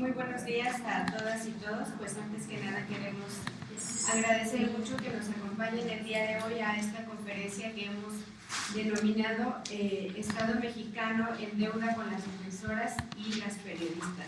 Muy buenos días a todas y todos. Pues antes que nada queremos agradecer mucho que nos acompañen el día de hoy a esta conferencia que hemos denominado Estado Mexicano en deuda con las defensoras y las periodistas.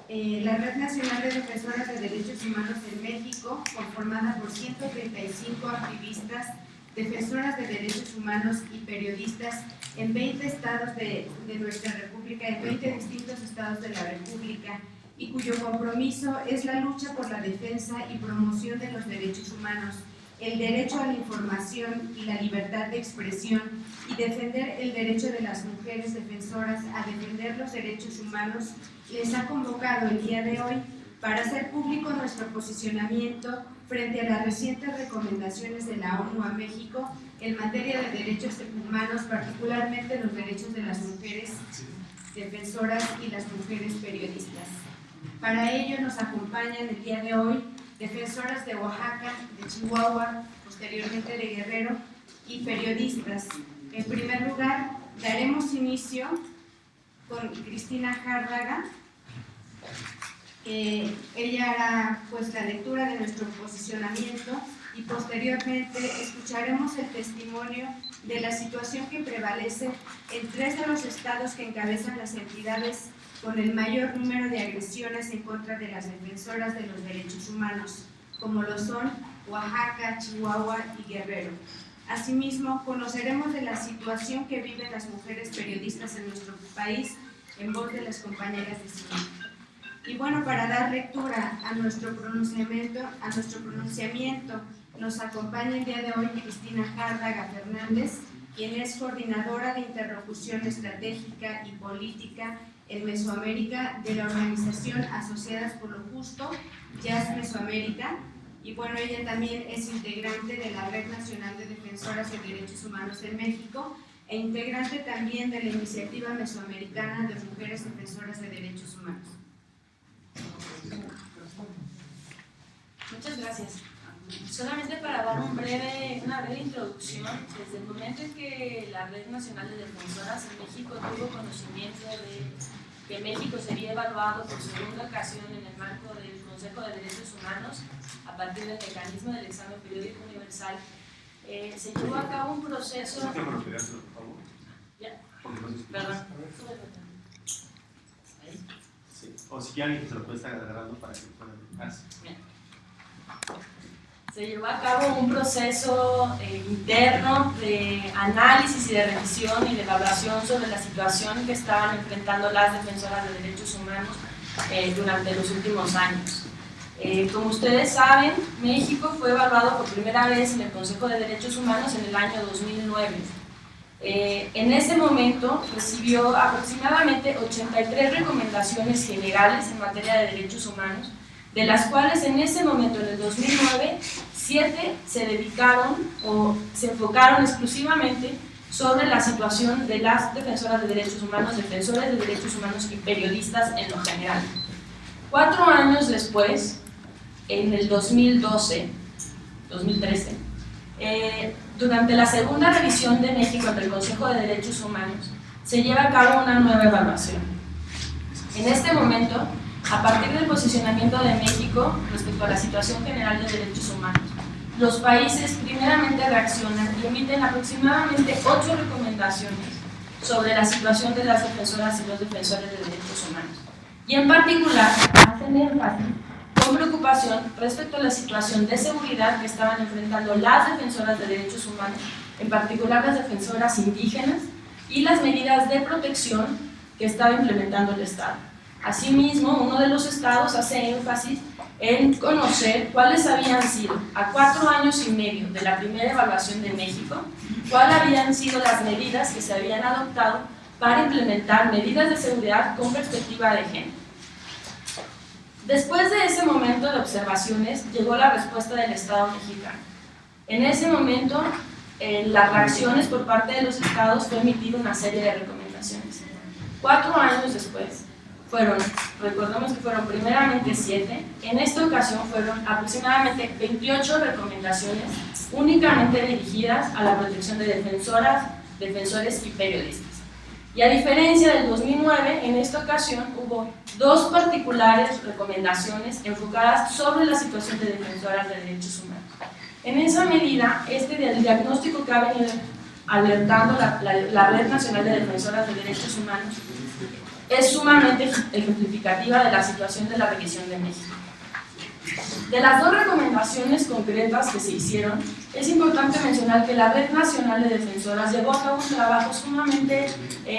La Red Nacional de Defensoras de Derechos Humanos en México, conformada por 135 activistas, defensoras de derechos humanos y periodistas en 20 estados de nuestra República, en 20 distintos estados de la República, y cuyo compromiso es la lucha por la defensa y promoción de los derechos humanos, el derecho a la información y la libertad de expresión, y defender el derecho de las mujeres defensoras a defender los derechos humanos, les ha convocado el día de hoy para hacer público nuestro posicionamiento frente a las recientes recomendaciones de la ONU a México en materia de derechos humanos, particularmente los derechos de las mujeres defensoras y las mujeres periodistas. Para ello nos acompañan el día de hoy defensoras de Oaxaca, de Chihuahua, posteriormente de Guerrero, y periodistas. En primer lugar, daremos inicio con Cristina Járraga. Ella hará pues la lectura de nuestro posicionamiento y posteriormente escucharemos el testimonio de la situación que prevalece en 3 de los estados que encabezan las entidades con el mayor número de agresiones en contra de las defensoras de los derechos humanos, como lo son Oaxaca, Chihuahua y Guerrero. Asimismo, conoceremos de la situación que viven las mujeres periodistas en nuestro país en voz de las compañeras de CIMAC. Y bueno, para dar lectura a nuestro pronunciamiento, nos acompaña el día de hoy Cristina Járraga Fernández, quien es coordinadora de interlocución estratégica y política en Mesoamérica de la organización Asociadas por lo Justo, Jazz Mesoamérica. Y bueno, ella también es integrante de la Red Nacional de Defensoras de Derechos Humanos en México e integrante también de la Iniciativa Mesoamericana de Mujeres Defensoras de Derechos Humanos. Muchas gracias. Solamente para dar una breve introducción, desde el momento en que la Red Nacional de Defensoras en México tuvo conocimiento de que México sería evaluado por segunda ocasión en el marco del Consejo de Derechos Humanos a partir del mecanismo del examen periódico universal, se llevó a cabo un proceso... ¿Ya? Perdón. Sí. O si alguien se lo puede estar agarrando para que puedan dejarse. Se llevó a cabo un proceso interno de análisis y de revisión y de evaluación sobre la situación que estaban enfrentando las defensoras de derechos humanos durante los últimos años. Como ustedes saben, México fue evaluado por primera vez en el Consejo de Derechos Humanos en el año 2009. En ese momento recibió aproximadamente 83 recomendaciones generales en materia de derechos humanos, de las cuales en ese momento, en el 2009, 7 se dedicaron o se enfocaron exclusivamente sobre la situación de las defensoras de derechos humanos, defensores de derechos humanos y periodistas en lo general. 4 años después, en el 2013, durante la segunda revisión de México ante el Consejo de Derechos Humanos, se lleva a cabo una nueva evaluación. En este momento, a partir del posicionamiento de México respecto a la situación general de derechos humanos, los países primeramente reaccionan y emiten aproximadamente 8 recomendaciones sobre la situación de las defensoras y los defensores de derechos humanos. Y en particular, hacen énfasis con preocupación respecto a la situación de seguridad que estaban enfrentando las defensoras de derechos humanos, en particular las defensoras indígenas, y las medidas de protección que estaba implementando el Estado. Asimismo, uno de los estados hace énfasis en conocer cuáles habían sido, a 4 años y medio de la primera evaluación de México, cuáles habían sido las medidas que se habían adoptado para implementar medidas de seguridad con perspectiva de género. Después de ese momento de observaciones, llegó la respuesta del Estado mexicano. En ese momento, las reacciones por parte de los estados fue emitir una serie de recomendaciones. 4 años después, recordemos que fueron primeramente 7, en esta ocasión fueron aproximadamente 28 recomendaciones únicamente dirigidas a la protección de defensoras, defensores y periodistas. Y a diferencia del 2009, en esta ocasión hubo 2 particulares recomendaciones enfocadas sobre la situación de defensoras de derechos humanos. En esa medida, el diagnóstico que ha venido alertando la Red Nacional de Defensoras de Derechos Humanos es sumamente ejemplificativa de la situación de la región de México. De las 2 recomendaciones concretas que se hicieron, es importante mencionar que la Red Nacional de Defensoras llevó a cabo un trabajo sumamente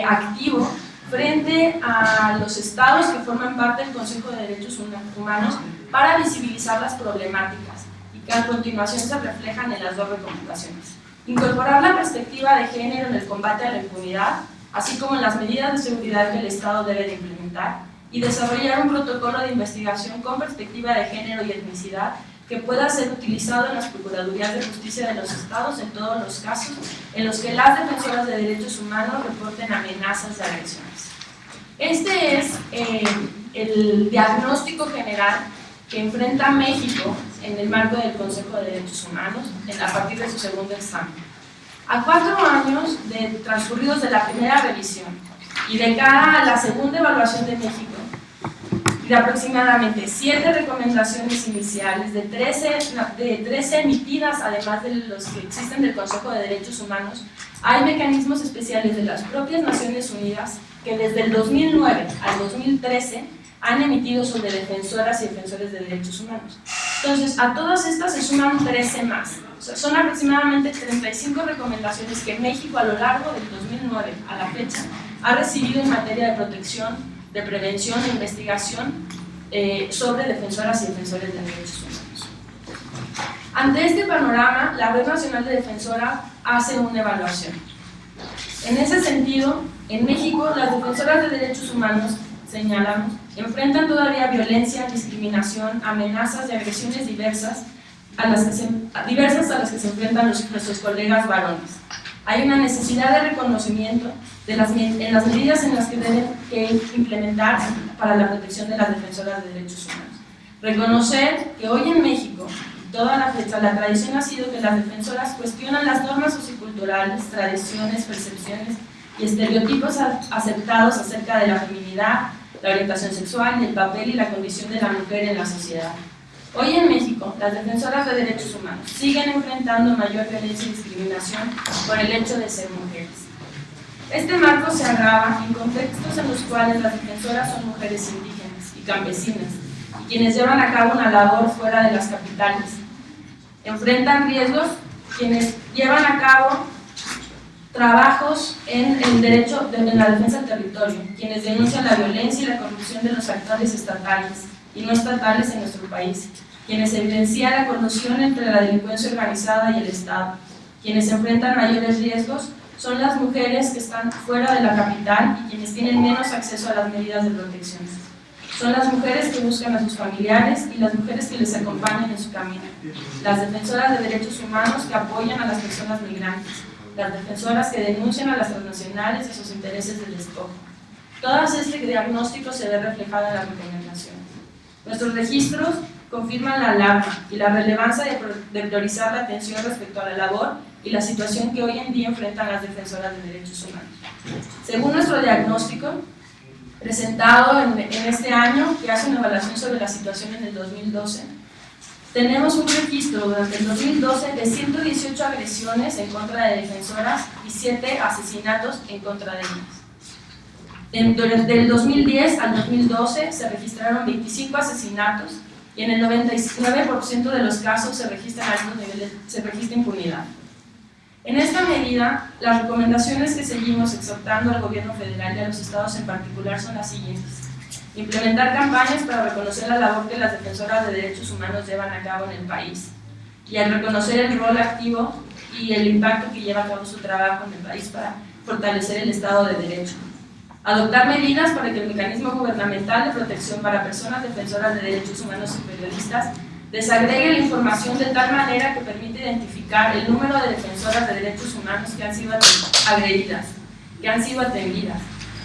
activo frente a los estados que forman parte del Consejo de Derechos Humanos para visibilizar las problemáticas y que a continuación se reflejan en las 2 recomendaciones. Incorporar la perspectiva de género en el combate a la impunidad, así como en las medidas de seguridad que el Estado debe de implementar, y desarrollar un protocolo de investigación con perspectiva de género y etnicidad que pueda ser utilizado en las Procuradurías de Justicia de los Estados en todos los casos en los que las defensoras de derechos humanos reporten amenazas de agresiones. Este es el diagnóstico general que enfrenta México en el marco del Consejo de Derechos Humanos a partir de su segundo examen. A 4 años transcurridos de la primera revisión y de cara a la segunda evaluación de México, de aproximadamente 7 recomendaciones iniciales, de 13 emitidas, además de los que existen del Consejo de Derechos Humanos, hay mecanismos especiales de las propias Naciones Unidas que desde el 2009 al 2013 han emitido sobre defensoras y defensores de derechos humanos. Entonces, a todas estas se suman 13 más. O sea, son aproximadamente 35 recomendaciones que México a lo largo del 2009 a la fecha ha recibido en materia de protección, de prevención e investigación sobre defensoras y defensores de derechos humanos. Ante este panorama, la Red Nacional de Defensoras hace una evaluación. En ese sentido, en México, las defensoras de derechos humanos, señalamos, enfrentan todavía violencia, discriminación, amenazas y agresiones diversas a las que se enfrentan nuestros colegas varones. Hay una necesidad de reconocimiento en las medidas en las que deben implementar para la protección de las defensoras de derechos humanos. Reconocer que hoy en México, toda la fecha, la tradición ha sido que las defensoras cuestionan las normas socioculturales, tradiciones, percepciones y estereotipos aceptados acerca de la feminidad, la orientación sexual y el papel y la condición de la mujer en la sociedad. Hoy en México, las defensoras de derechos humanos siguen enfrentando mayor violencia y discriminación por el hecho de ser mujeres. Este marco se agrava en contextos en los cuales las defensoras son mujeres indígenas y campesinas, y quienes llevan a cabo una labor fuera de las capitales. Enfrentan riesgos quienes llevan a cabo trabajos en la defensa del territorio, quienes denuncian la violencia y la corrupción de los actores estatales y no estatales en nuestro país, quienes evidencian la colusión entre la delincuencia organizada y el Estado, quienes enfrentan mayores riesgos son las mujeres que están fuera de la capital y quienes tienen menos acceso a las medidas de protección. Son las mujeres que buscan a sus familiares y las mujeres que les acompañan en su camino, las defensoras de derechos humanos que apoyan a las personas migrantes, las defensoras que denuncian a las transnacionales y sus intereses del despojo. Todo este diagnóstico se ve reflejado en las recomendaciones. Nuestros registros confirman la alarma y la relevancia de priorizar la atención respecto a la labor y la situación que hoy en día enfrentan las defensoras de derechos humanos. Según nuestro diagnóstico, presentado en este año, que hace una evaluación sobre la situación en el 2012, tenemos un registro durante el 2012 de 118 agresiones en contra de defensoras y 7 asesinatos en contra de ellas. Durante el 2010 al 2012 se registraron 25 asesinatos y en el 99% de los casos se registra impunidad. En esta medida, las recomendaciones que seguimos exhortando al gobierno federal y a los estados en particular son las siguientes: implementar campañas para reconocer la labor que las defensoras de derechos humanos llevan a cabo en el país y al reconocer el rol activo y el impacto que lleva a cabo su trabajo en el país para fortalecer el Estado de Derecho. Adoptar medidas para que el mecanismo gubernamental de protección para personas defensoras de derechos humanos y periodistas desagregue la información de tal manera que permite identificar el número de defensoras de derechos humanos que han sido agredidas, que han sido atendidas,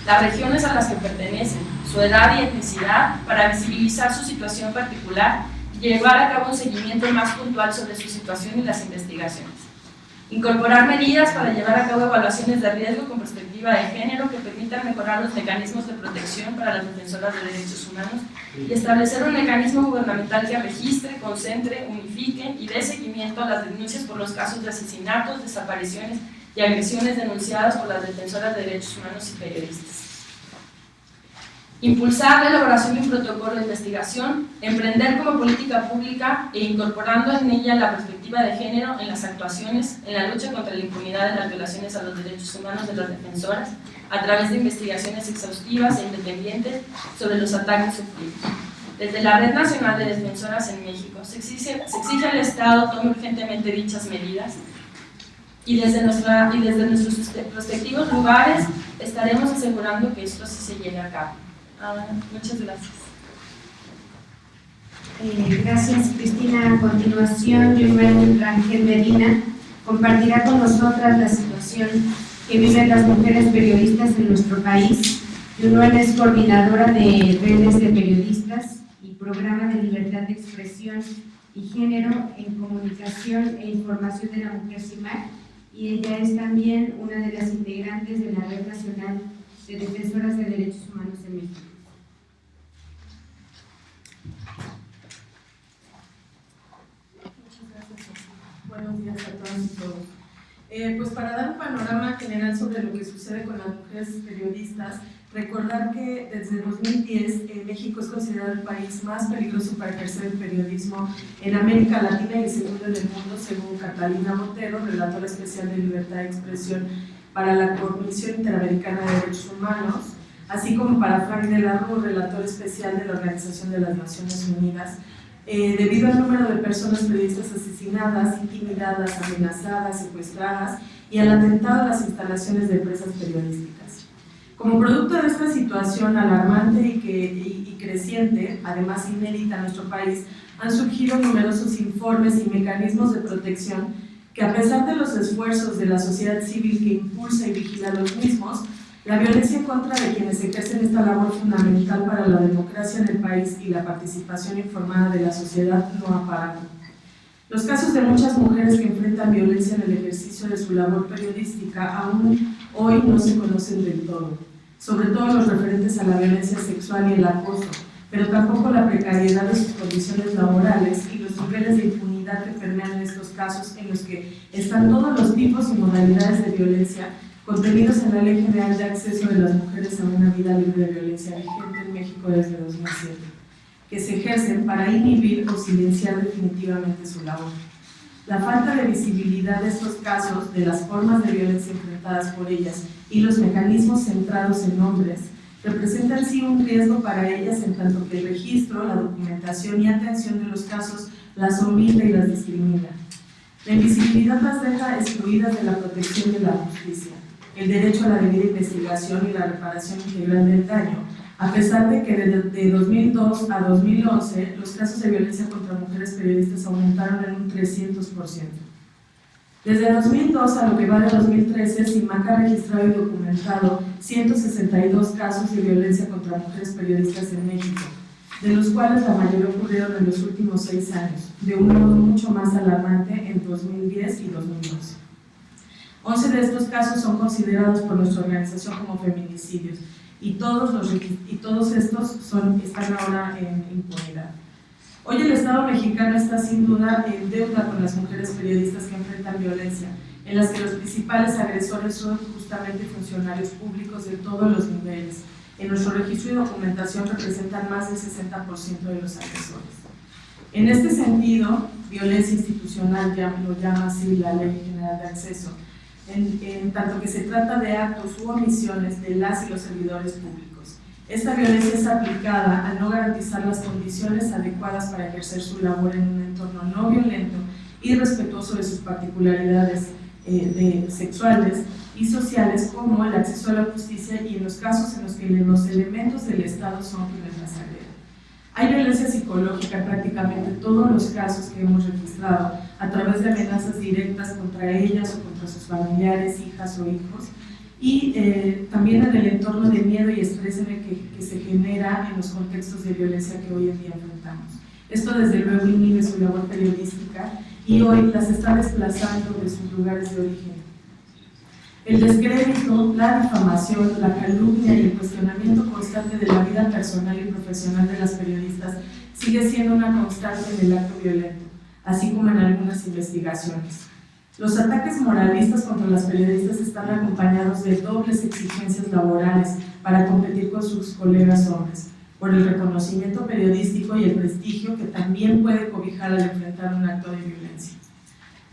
las regiones a las que pertenecen, su edad y etnicidad, para visibilizar su situación particular y llevar a cabo un seguimiento más puntual sobre su situación y las investigaciones. Incorporar medidas para llevar a cabo evaluaciones de riesgo con perspectiva de género que permitan mejorar los mecanismos de protección para las defensoras de derechos humanos y establecer un mecanismo gubernamental que registre, concentre, unifique y dé seguimiento a las denuncias por los casos de asesinatos, desapariciones y agresiones denunciadas por las defensoras de derechos humanos y periodistas. Impulsar la elaboración de un protocolo de investigación, emprender como política pública e incorporando en ella la perspectiva de género en las actuaciones, en la lucha contra la impunidad de las violaciones a los derechos humanos de las defensoras, a través de investigaciones exhaustivas e independientes sobre los ataques sufridos. Desde la Red Nacional de Defensoras en México se exige al Estado tome urgentemente dichas medidas y desde nuestros respectivos lugares estaremos asegurando que esto sí se lleve a cabo. Muchas gracias. Gracias, Cristina. A continuación, Yunuen Rangel Medina compartirá con nosotras la situación que viven las mujeres periodistas en nuestro país. Yunuen es coordinadora de redes de periodistas y programa de libertad de expresión y género en comunicación e información de la mujer CIMAC, y ella es también una de las integrantes de la Red Nacional de Defensoras de Derechos Humanos en México. Buenos días a todas y todos. Pues para dar un panorama general sobre lo que sucede con las mujeres periodistas, recordar que desde 2010 México es considerado el país más peligroso para ejercer el periodismo en América Latina y el segundo en el mundo, según Catalina Montero, relatora especial de libertad de expresión para la Comisión Interamericana de Derechos Humanos, así como para Frank de la Rue, relator especial de la Organización de las Naciones Unidas, debido al número de personas periodistas asesinadas, intimidadas, amenazadas, secuestradas y al atentado a las instalaciones de empresas periodísticas. Como producto de esta situación alarmante y creciente, además inédita en nuestro país, han surgido numerosos informes y mecanismos de protección que, a pesar de los esfuerzos de la sociedad civil que impulsa y vigila los mismos, la violencia en contra de quienes ejercen esta labor fundamental para la democracia en el país y la participación informada de la sociedad no ha parado. Los casos de muchas mujeres que enfrentan violencia en el ejercicio de su labor periodística aún hoy no se conocen del todo, sobre todo los referentes a la violencia sexual y el acoso, pero tampoco la precariedad de sus condiciones laborales y los niveles de impunidad que permean estos casos, en los que están todos los tipos y modalidades de violencia contenidos en la Ley General de Acceso de las Mujeres a una Vida Libre de Violencia, vigente en México desde 2007, que se ejercen para inhibir o silenciar definitivamente su labor. La falta de visibilidad de estos casos, de las formas de violencia enfrentadas por ellas y los mecanismos centrados en hombres, representan sí un riesgo para ellas, en tanto que el registro, la documentación y atención de los casos las omite y las discrimina. La invisibilidad las deja excluidas de la protección de la justicia, el derecho a la debida investigación y la reparación integral del daño, a pesar de que de 2002 a 2011 los casos de violencia contra mujeres periodistas aumentaron en un 300%. Desde 2002 a lo que va de 2013, CIMAC ha registrado y documentado 162 casos de violencia contra mujeres periodistas en México, de los cuales la mayoría ocurrieron en los últimos 6 años, de un modo mucho más alarmante en 2010 y 2012. 11 de estos casos son considerados por nuestra organización como feminicidios, y todos estos están ahora en impunidad. Hoy el Estado mexicano está sin duda en deuda con las mujeres periodistas que enfrentan violencia, en las que los principales agresores son justamente funcionarios públicos de todos los niveles. En nuestro registro y documentación representan más del 60% de los agresores. En este sentido, violencia institucional, lo llama así la Ley General de Acceso, en tanto que se trata de actos u omisiones de las y los servidores públicos. Esta violencia es aplicada al no garantizar las condiciones adecuadas para ejercer su labor en un entorno no violento y respetuoso de sus particularidades sexuales y sociales, como el acceso a la justicia, y en los casos en los que los elementos del Estado son quienes las agreden. Hay violencia psicológica en prácticamente todos los casos que hemos registrado, a través de amenazas directas contra ellas o contra sus familiares, hijas o hijos, y también en el entorno de miedo y estrés en el que se genera en los contextos de violencia que hoy en día enfrentamos. Esto desde luego inhibe su labor periodística y hoy las está desplazando de sus lugares de origen. El descrédito, la difamación, la calumnia y el cuestionamiento constante de la vida personal y profesional de las periodistas sigue siendo una constante en el acto violento, así como en algunas investigaciones. Los ataques moralistas contra las periodistas están acompañados de dobles exigencias laborales para competir con sus colegas hombres, por el reconocimiento periodístico y el prestigio que también puede cobijar al enfrentar un acto de violencia.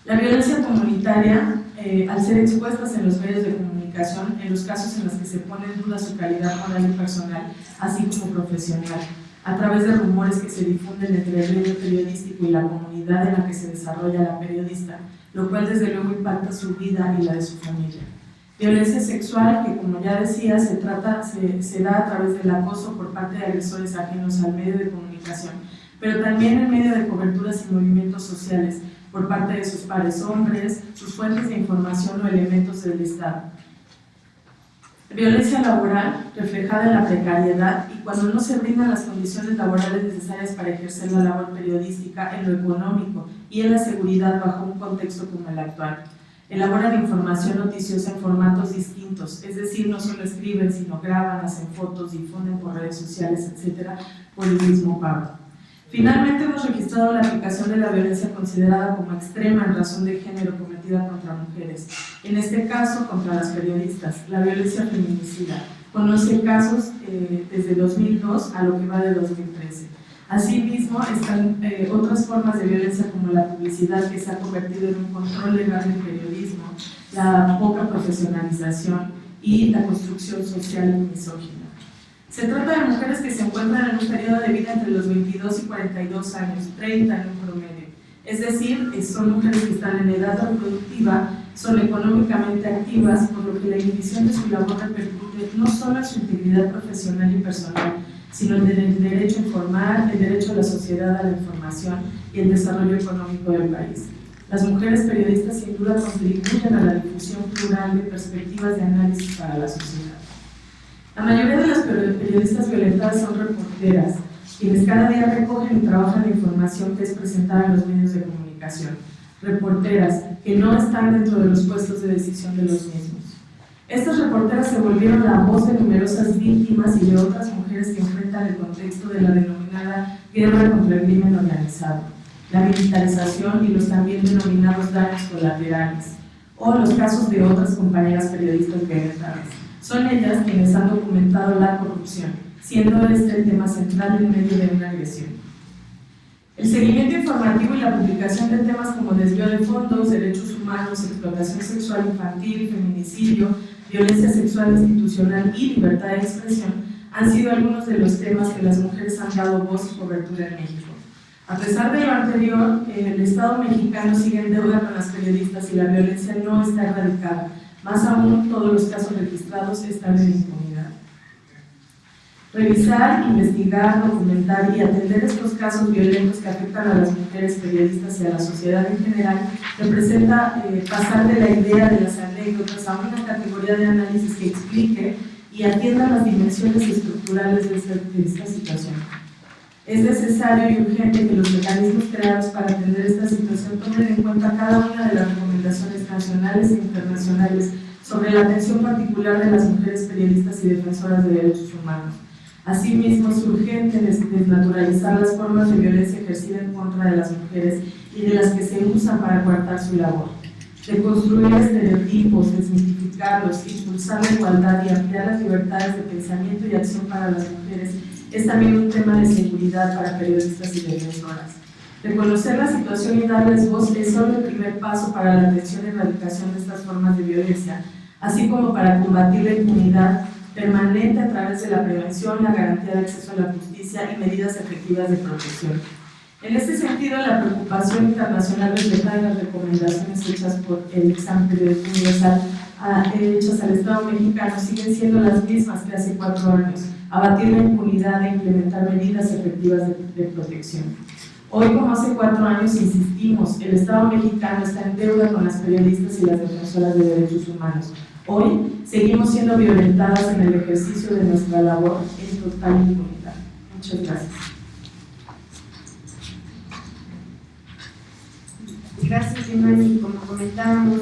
La violencia comunitaria, al ser expuestas en los medios de comunicación, en los casos en los que se pone en duda su calidad moral y personal, así como profesional, a través de rumores que se difunden entre el medio periodístico y la comunidad en la que se desarrolla la periodista, lo cual desde luego impacta su vida y la de su familia. Violencia sexual que, como ya decía, se da a través del acoso por parte de agresores ajenos al medio de comunicación, pero también en medio de coberturas y movimientos sociales, por parte de sus pares hombres, sus fuentes de información o elementos del Estado. Violencia laboral, reflejada en la precariedad y cuando no se brindan las condiciones laborales necesarias para ejercer la labor periodística en lo económico y en la seguridad bajo un contexto como el actual. Elaboran información noticiosa en formatos distintos, es decir, no solo escriben, sino graban, hacen fotos, difunden por redes sociales, etc., por el mismo pago. Finalmente, hemos registrado la aplicación de la violencia considerada como extrema en razón de género cometida contra mujeres, en este caso contra las periodistas, la violencia feminicida. Conoce casos desde 2002 a lo que va de 2013. Asimismo, están otras formas de violencia como la publicidad que se ha convertido en un control legal del periodismo, la poca profesionalización y la construcción social y misógina. Se trata de mujeres que se encuentran en un periodo de vida entre los 22 y 42 años, 30 en un promedio. Es decir, son mujeres que están en edad reproductiva, son económicamente activas, por lo que la inhibición de su labor repercute no solo en su integridad profesional y personal, sino en el derecho a informar, el derecho a la sociedad a la información y el desarrollo económico del país. Las mujeres periodistas sin duda contribuyen a la difusión plural de perspectivas de análisis para la sociedad. La mayoría de las periodistas violentadas son reporteras, quienes cada día recogen y trabajan la información que es presentada en los medios de comunicación. Reporteras que no están dentro de los puestos de decisión de los mismos. Estas reporteras se volvieron la voz de numerosas víctimas y de otras mujeres que enfrentan el contexto de la denominada guerra contra el crimen organizado, la militarización y los también denominados daños colaterales, o los casos de otras compañeras periodistas violentadas. Son ellas quienes han documentado la corrupción, siendo este el tema central en medio de una agresión. El seguimiento informativo y la publicación de temas como desvío de fondos, derechos humanos, explotación sexual infantil, feminicidio, violencia sexual institucional y libertad de expresión han sido algunos de los temas que las mujeres han dado voz y cobertura en México. A pesar de lo anterior, el Estado mexicano sigue en deuda con las periodistas y la violencia no está erradicada. Más aún, todos los casos registrados están en impunidad. Revisar, investigar, documentar y atender estos casos violentos que afectan a las mujeres periodistas y a la sociedad en general representa pasar de la idea de las anécdotas a una categoría de análisis que explique y atienda las dimensiones estructurales de esta situación. Es necesario y urgente que los mecanismos creados para atender esta situación tomen en cuenta cada una de las recomendaciones nacionales e internacionales sobre la atención particular de las mujeres periodistas y defensoras de derechos humanos. Asimismo, es urgente desnaturalizar las formas de violencia ejercida en contra de las mujeres y de las que se usan para coartar su labor. Deconstruir estereotipos, desmitificarlos, impulsar la igualdad y ampliar las libertades de pensamiento y acción para las mujeres es también un tema de seguridad para periodistas y defensoras. Reconocer la situación y darles voz es solo el primer paso para la atención y erradicación de estas formas de violencia, así como para combatir la impunidad permanente a través de la prevención, la garantía de acceso a la justicia y medidas efectivas de protección. En este sentido, la preocupación internacional reflejada en las recomendaciones hechas por el Examen Periódico Universal hechas al Estado mexicano siguen siendo las mismas que hace 4 años, abatir la impunidad e implementar medidas efectivas de protección. Hoy, como hace 4 años, insistimos, el Estado mexicano está en deuda con las periodistas y las defensoras de derechos humanos. Hoy seguimos siendo violentadas en el ejercicio de nuestra labor en total impunidad. Muchas gracias. Gracias, Imani. Como comentábamos,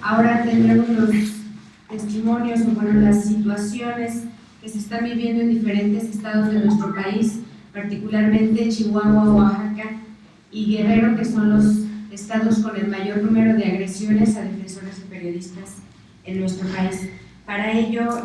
ahora tendremos los testimonios o las situaciones que se están viviendo en diferentes estados de nuestro país, particularmente Chihuahua, Oaxaca y Guerrero, que son los estados con el mayor número de agresiones a defensoras y periodistas en nuestro país. Para ello,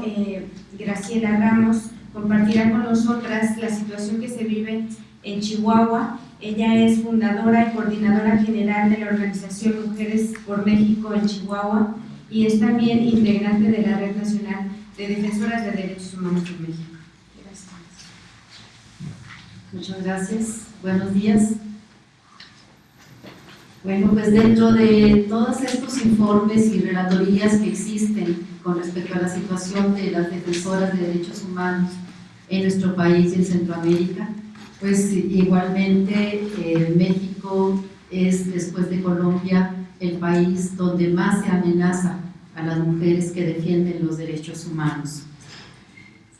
Graciela Ramos compartirá con nosotras la situación que se vive en Chihuahua. Ella es fundadora y coordinadora general de la organización Mujeres por México en Chihuahua y es también integrante de la Red Nacional de Defensoras de Derechos Humanos en México. Gracias. Muchas gracias. Buenos días. Bueno, pues dentro de todos estos informes y relatorías que existen con respecto a la situación de las defensoras de derechos humanos en nuestro país y en Centroamérica, pues igualmente México es, después de Colombia, el país donde más se amenaza a las mujeres que defienden los derechos humanos.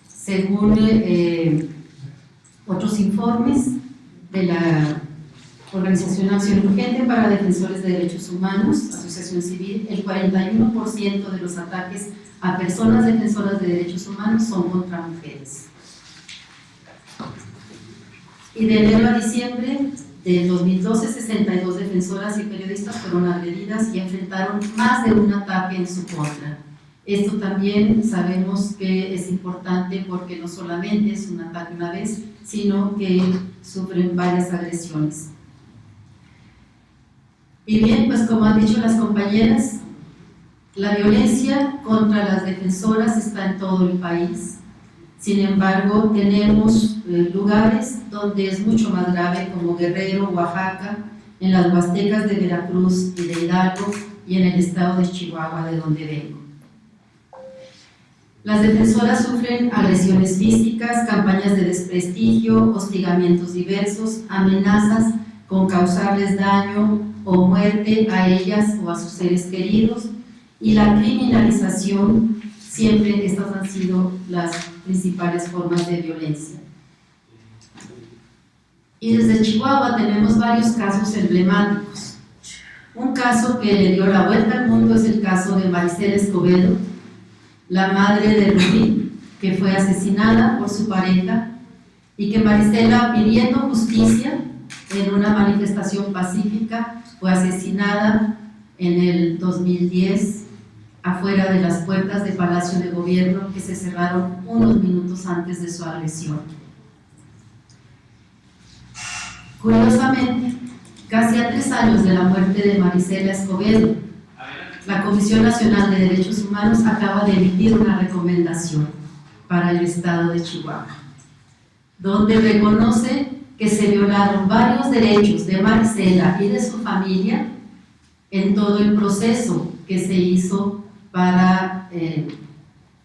Según otros informes de la Organización Acción Urgente para Defensores de Derechos Humanos, Asociación Civil, el 41% de los ataques a personas defensoras de derechos humanos son contra mujeres. Y de enero a diciembre del 2012, 62 defensoras y periodistas fueron agredidas y enfrentaron más de un ataque en su contra. Esto también sabemos que es importante porque no solamente es un ataque una vez, sino que sufren varias agresiones. Y bien, pues como han dicho las compañeras, la violencia contra las defensoras está en todo el país. Sin embargo, tenemos lugares donde es mucho más grave, como Guerrero, Oaxaca, en las Huastecas de Veracruz y de Hidalgo, y en el estado de Chihuahua, de donde vengo. Las defensoras sufren agresiones físicas, campañas de desprestigio, hostigamientos diversos, amenazas con causarles daño o muerte a ellas o a sus seres queridos, y la criminalización. Siempre estas han sido las principales formas de violencia. Y desde Chihuahua tenemos varios casos emblemáticos. Un caso que le dio la vuelta al mundo es el caso de Marisela Escobedo, la madre de Rubí, que fue asesinada por su pareja, y que Marisela, pidiendo justicia en una manifestación pacífica, fue asesinada en el 2010 afuera de las puertas del Palacio de Gobierno, que se cerraron unos minutos antes de su agresión. Curiosamente, casi a 3 años de la muerte de Marisela Escobedo, la Comisión Nacional de Derechos Humanos acaba de emitir una recomendación para el estado de Chihuahua, donde reconoce que se violaron varios derechos de Marisela y de su familia en todo el proceso que se hizo para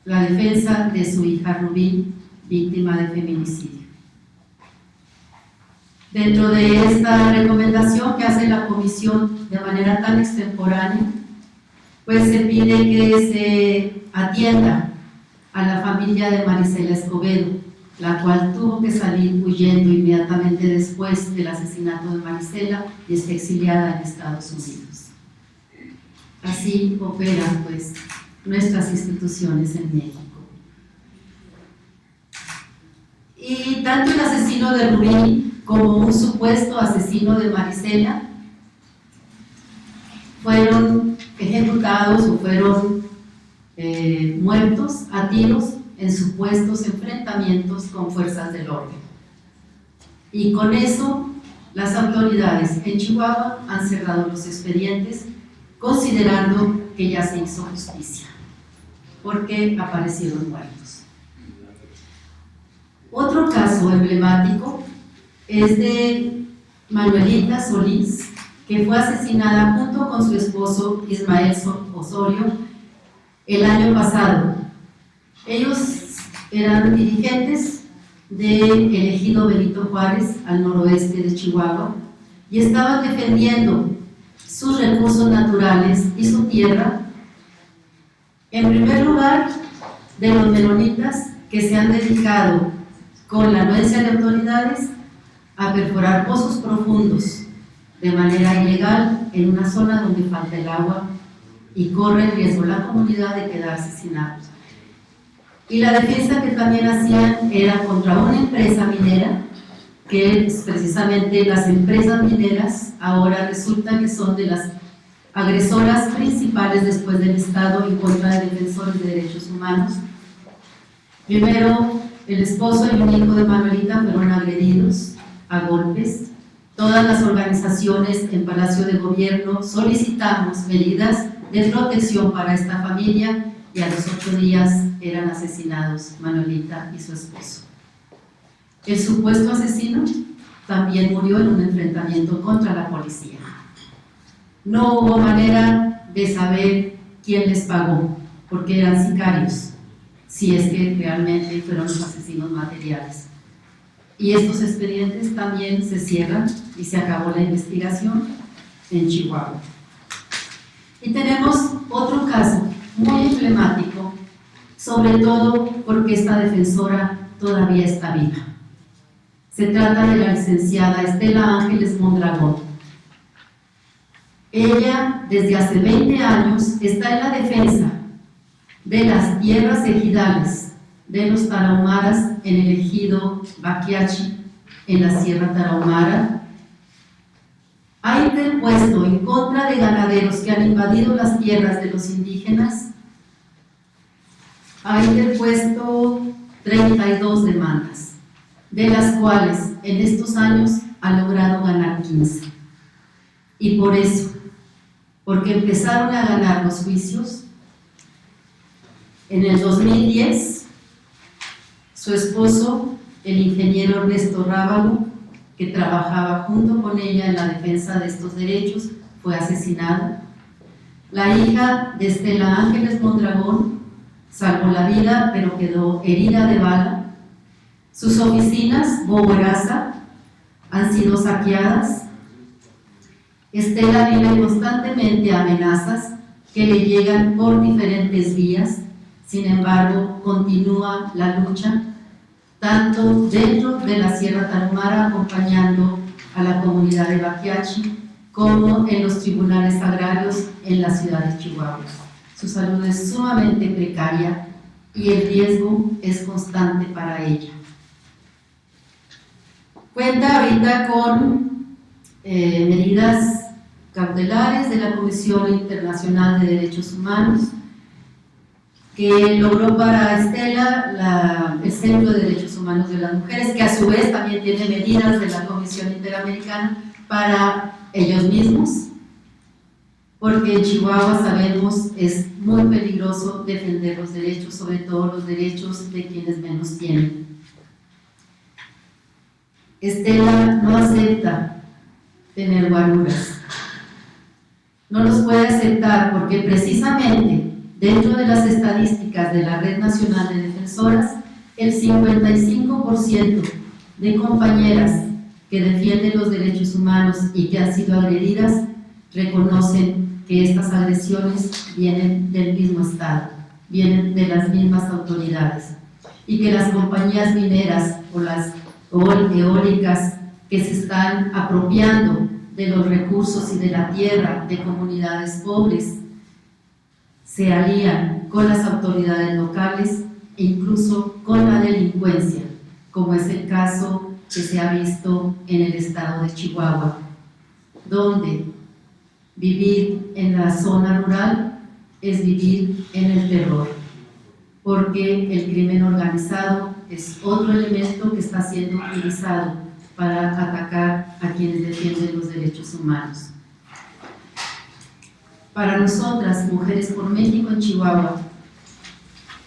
la defensa de su hija Rubí, víctima de feminicidio. Dentro de esta recomendación que hace la comisión de manera tan extemporánea, pues se pide que se atienda a la familia de Marisela Escobedo, la cual tuvo que salir huyendo inmediatamente después del asesinato de Marisela y está exiliada en Estados Unidos. Así operan pues nuestras instituciones en México. Y tanto el asesino de Rubí como un supuesto asesino de Marisela fueron ejecutados o fueron muertos a tiros en supuestos enfrentamientos con fuerzas del orden. Y con eso las autoridades en Chihuahua han cerrado los expedientes, considerando que ya se hizo justicia, porque aparecieron muertos. Otro caso emblemático es de Manuelita Solís, que fue asesinada junto con su esposo Ismael Osorio el año pasado. Ellos eran dirigentes del ejido Benito Juárez, al noroeste de Chihuahua, y estaban defendiendo sus recursos naturales y su tierra, en primer lugar de los menonitas, que se han dedicado con la anuencia de autoridades a perforar pozos profundos de manera ilegal en una zona donde falta el agua y corre el riesgo la comunidad de quedar asesinados. Y la defensa que también hacían era contra una empresa minera, que es precisamente las empresas mineras ahora resulta que son de las agresoras principales después del Estado en contra de defensores de derechos humanos. Primero, el esposo y un hijo de Manuelita fueron agredidos a golpes. Todas las organizaciones en Palacio de Gobierno solicitamos medidas de protección para esta familia y a los 8 días eran asesinados Manuelita y su esposo. El supuesto asesino también murió en un enfrentamiento contra la policía. No hubo manera de saber quién les pagó, porque eran sicarios, si es que realmente fueron los asesinos materiales. Y estos expedientes también se cierran y se acabó la investigación en Chihuahua. Y tenemos otro caso muy emblemático, sobre todo porque esta defensora todavía está viva. Se trata de la licenciada Estela Ángeles Mondragón. Ella, desde hace 20 años, está en la defensa de las tierras ejidales de los tarahumaras en el ejido Baquiachi, en la Sierra Tarahumara. Ha interpuesto en contra de ganaderos que han invadido las tierras de los indígenas, ha interpuesto 32 demandas, de las cuales en estos años ha logrado ganar 15. Y por eso, porque empezaron a ganar los juicios, en el 2010, su esposo, el ingeniero Ernesto Rábalo, que trabajaba junto con ella en la defensa de estos derechos, fue asesinado. La hija de Estela Ángeles Mondragón salvó la vida, pero quedó herida de bala. Sus oficinas, Bogoraza, han sido saqueadas. Estela vive constantemente amenazas que le llegan por diferentes vías. Sin embargo, continúa la lucha, tanto dentro de la Sierra Tarahumara, acompañando a la comunidad de Baquiachi, como en los tribunales agrarios en la ciudad de Chihuahua. Su salud es sumamente precaria y el riesgo es constante para ella. Cuenta ahorita con medidas cautelares de la Comisión Internacional de Derechos Humanos, que logró para Estela el Centro de Derechos Humanos de las Mujeres, que a su vez también tiene medidas de la Comisión Interamericana para ellos mismos, porque en Chihuahua sabemos es muy peligroso defender los derechos, sobre todo los derechos de quienes menos tienen. Estela no acepta tener guaruras, no los puede aceptar porque precisamente dentro de las estadísticas de la Red Nacional de Defensoras, el 55% de compañeras que defienden los derechos humanos y que han sido agredidas reconocen que estas agresiones vienen del mismo Estado, vienen de las mismas autoridades, y que las compañías mineras o las eólicas que se están apropiando de los recursos y de la tierra de comunidades pobres se alían con las autoridades locales e incluso con la delincuencia, como es el caso que se ha visto en el estado de Chihuahua, donde vivir en la zona rural es vivir en el terror, porque el crimen organizado es otro elemento que está siendo utilizado para atacar a quienes defienden los derechos humanos. Para nosotras, Mujeres por México en Chihuahua,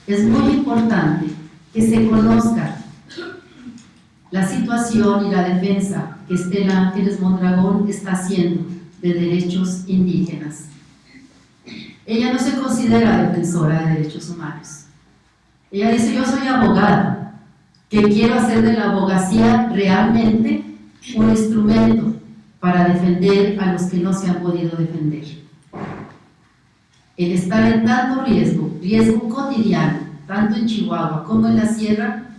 es muy importante que se conozca la situación y la defensa que Estela Ángeles Mondragón está haciendo de derechos indígenas. Ella no se considera defensora de derechos humanos. Ella dice: yo soy abogada, que quiero hacer de la abogacía realmente un instrumento para defender a los que no se han podido defender. El estar en tanto riesgo cotidiano, tanto en Chihuahua como en la Sierra,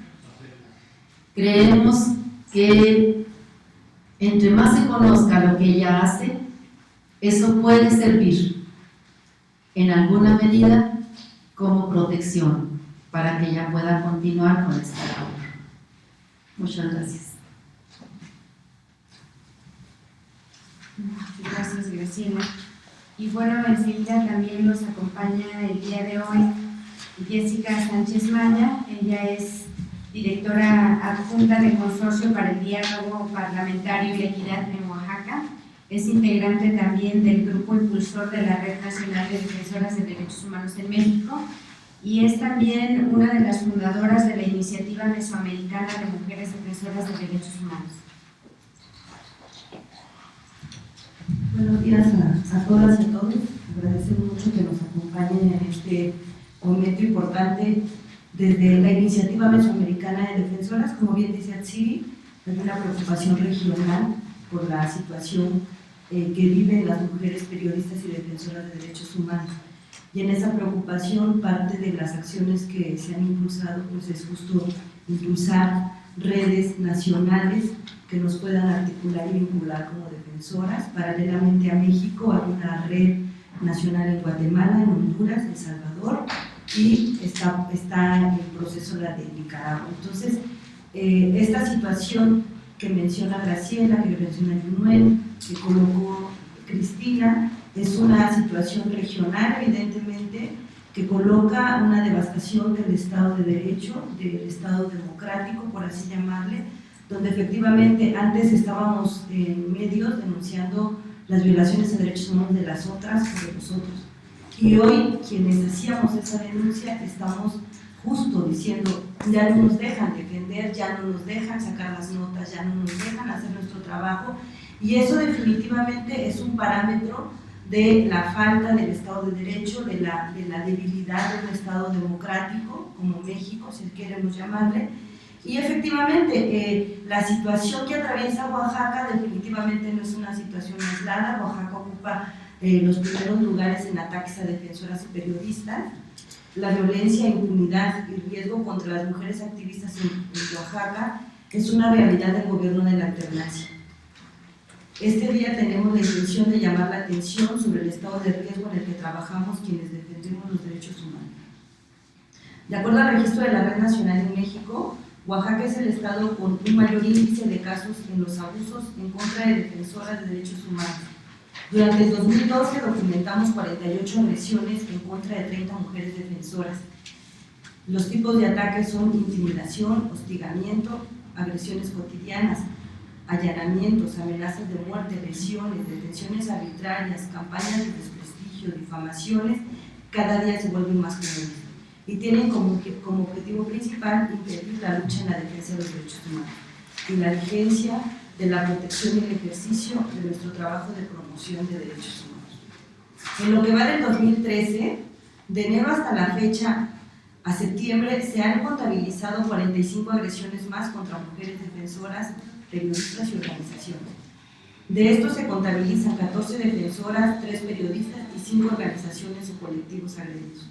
creemos que entre más se conozca lo que ella hace, eso puede servir en alguna medida como protección para que ella pueda continuar con esta labor. Muchas gracias. Gracias, Graciela. Y bueno, enseguida también nos acompaña el día de hoy Jessica Sánchez Maya. Ella es directora adjunta del Consorcio para el Diálogo Parlamentario y la Equidad en Oaxaca. Es integrante también del grupo impulsor de la Red Nacional de Defensoras de Derechos Humanos en México y es también una de las fundadoras de la Iniciativa Mesoamericana de Mujeres Defensoras de Derechos Humanos. Buenos días a todas y a todos. Agradecemos mucho que nos acompañen en este momento importante desde la Iniciativa Mesoamericana de Defensoras. Como bien dice Atsiri, hay una preocupación regional por la situación que viven las mujeres periodistas y defensoras de derechos humanos. Y en esa preocupación, parte de las acciones que se han impulsado pues es justo impulsar redes nacionales que nos puedan articular y vincular como defensoras. Paralelamente a México hay una red nacional en Guatemala, en Honduras, en El Salvador y está en proceso la de Nicaragua. Entonces, esta situación que menciona Graciela, que menciona Yunuel, que colocó Cristina, es una situación regional, evidentemente, que coloca una devastación del Estado de Derecho, del Estado democrático, por así llamarle, donde efectivamente antes estábamos en medios denunciando las violaciones de derechos humanos de las otras o de nosotros. Y hoy, quienes hacíamos esa denuncia, estamos justo diciendo, ya no nos dejan defender, ya no nos dejan sacar las notas, ya no nos dejan hacer nuestro trabajo, y eso definitivamente es un parámetro de la falta del Estado de Derecho, de la debilidad de un Estado democrático, como México, si queremos llamarle. Y efectivamente, la situación que atraviesa Oaxaca definitivamente no es una situación aislada. Oaxaca ocupa los primeros lugares en ataques a defensoras y periodistas. La violencia, impunidad y riesgo contra las mujeres activistas en Oaxaca es una realidad del gobierno de la alternancia. Este día tenemos la intención de llamar la atención sobre el estado de riesgo en el que trabajamos quienes defendemos los derechos humanos. De acuerdo al registro de la Red Nacional en México, Oaxaca es el estado con un mayor índice de casos en los abusos en contra de defensoras de derechos humanos. Durante el 2012 documentamos 48 agresiones en contra de 30 mujeres defensoras. Los tipos de ataques son intimidación, hostigamiento, agresiones cotidianas, allanamientos, amenazas de muerte, lesiones, detenciones arbitrarias, campañas de desprestigio, difamaciones, cada día se vuelven más comunes y tienen como objetivo principal impedir la lucha en la defensa de los derechos humanos y la vigencia de la protección y el ejercicio de nuestro trabajo de promoción de derechos humanos. En lo que va del 2013, de enero hasta la fecha, a septiembre, se han contabilizado 45 agresiones más contra mujeres defensoras, periodistas y organizaciones. De estos se contabilizan 14 defensoras, 3 periodistas y 5 organizaciones o colectivos agredidos,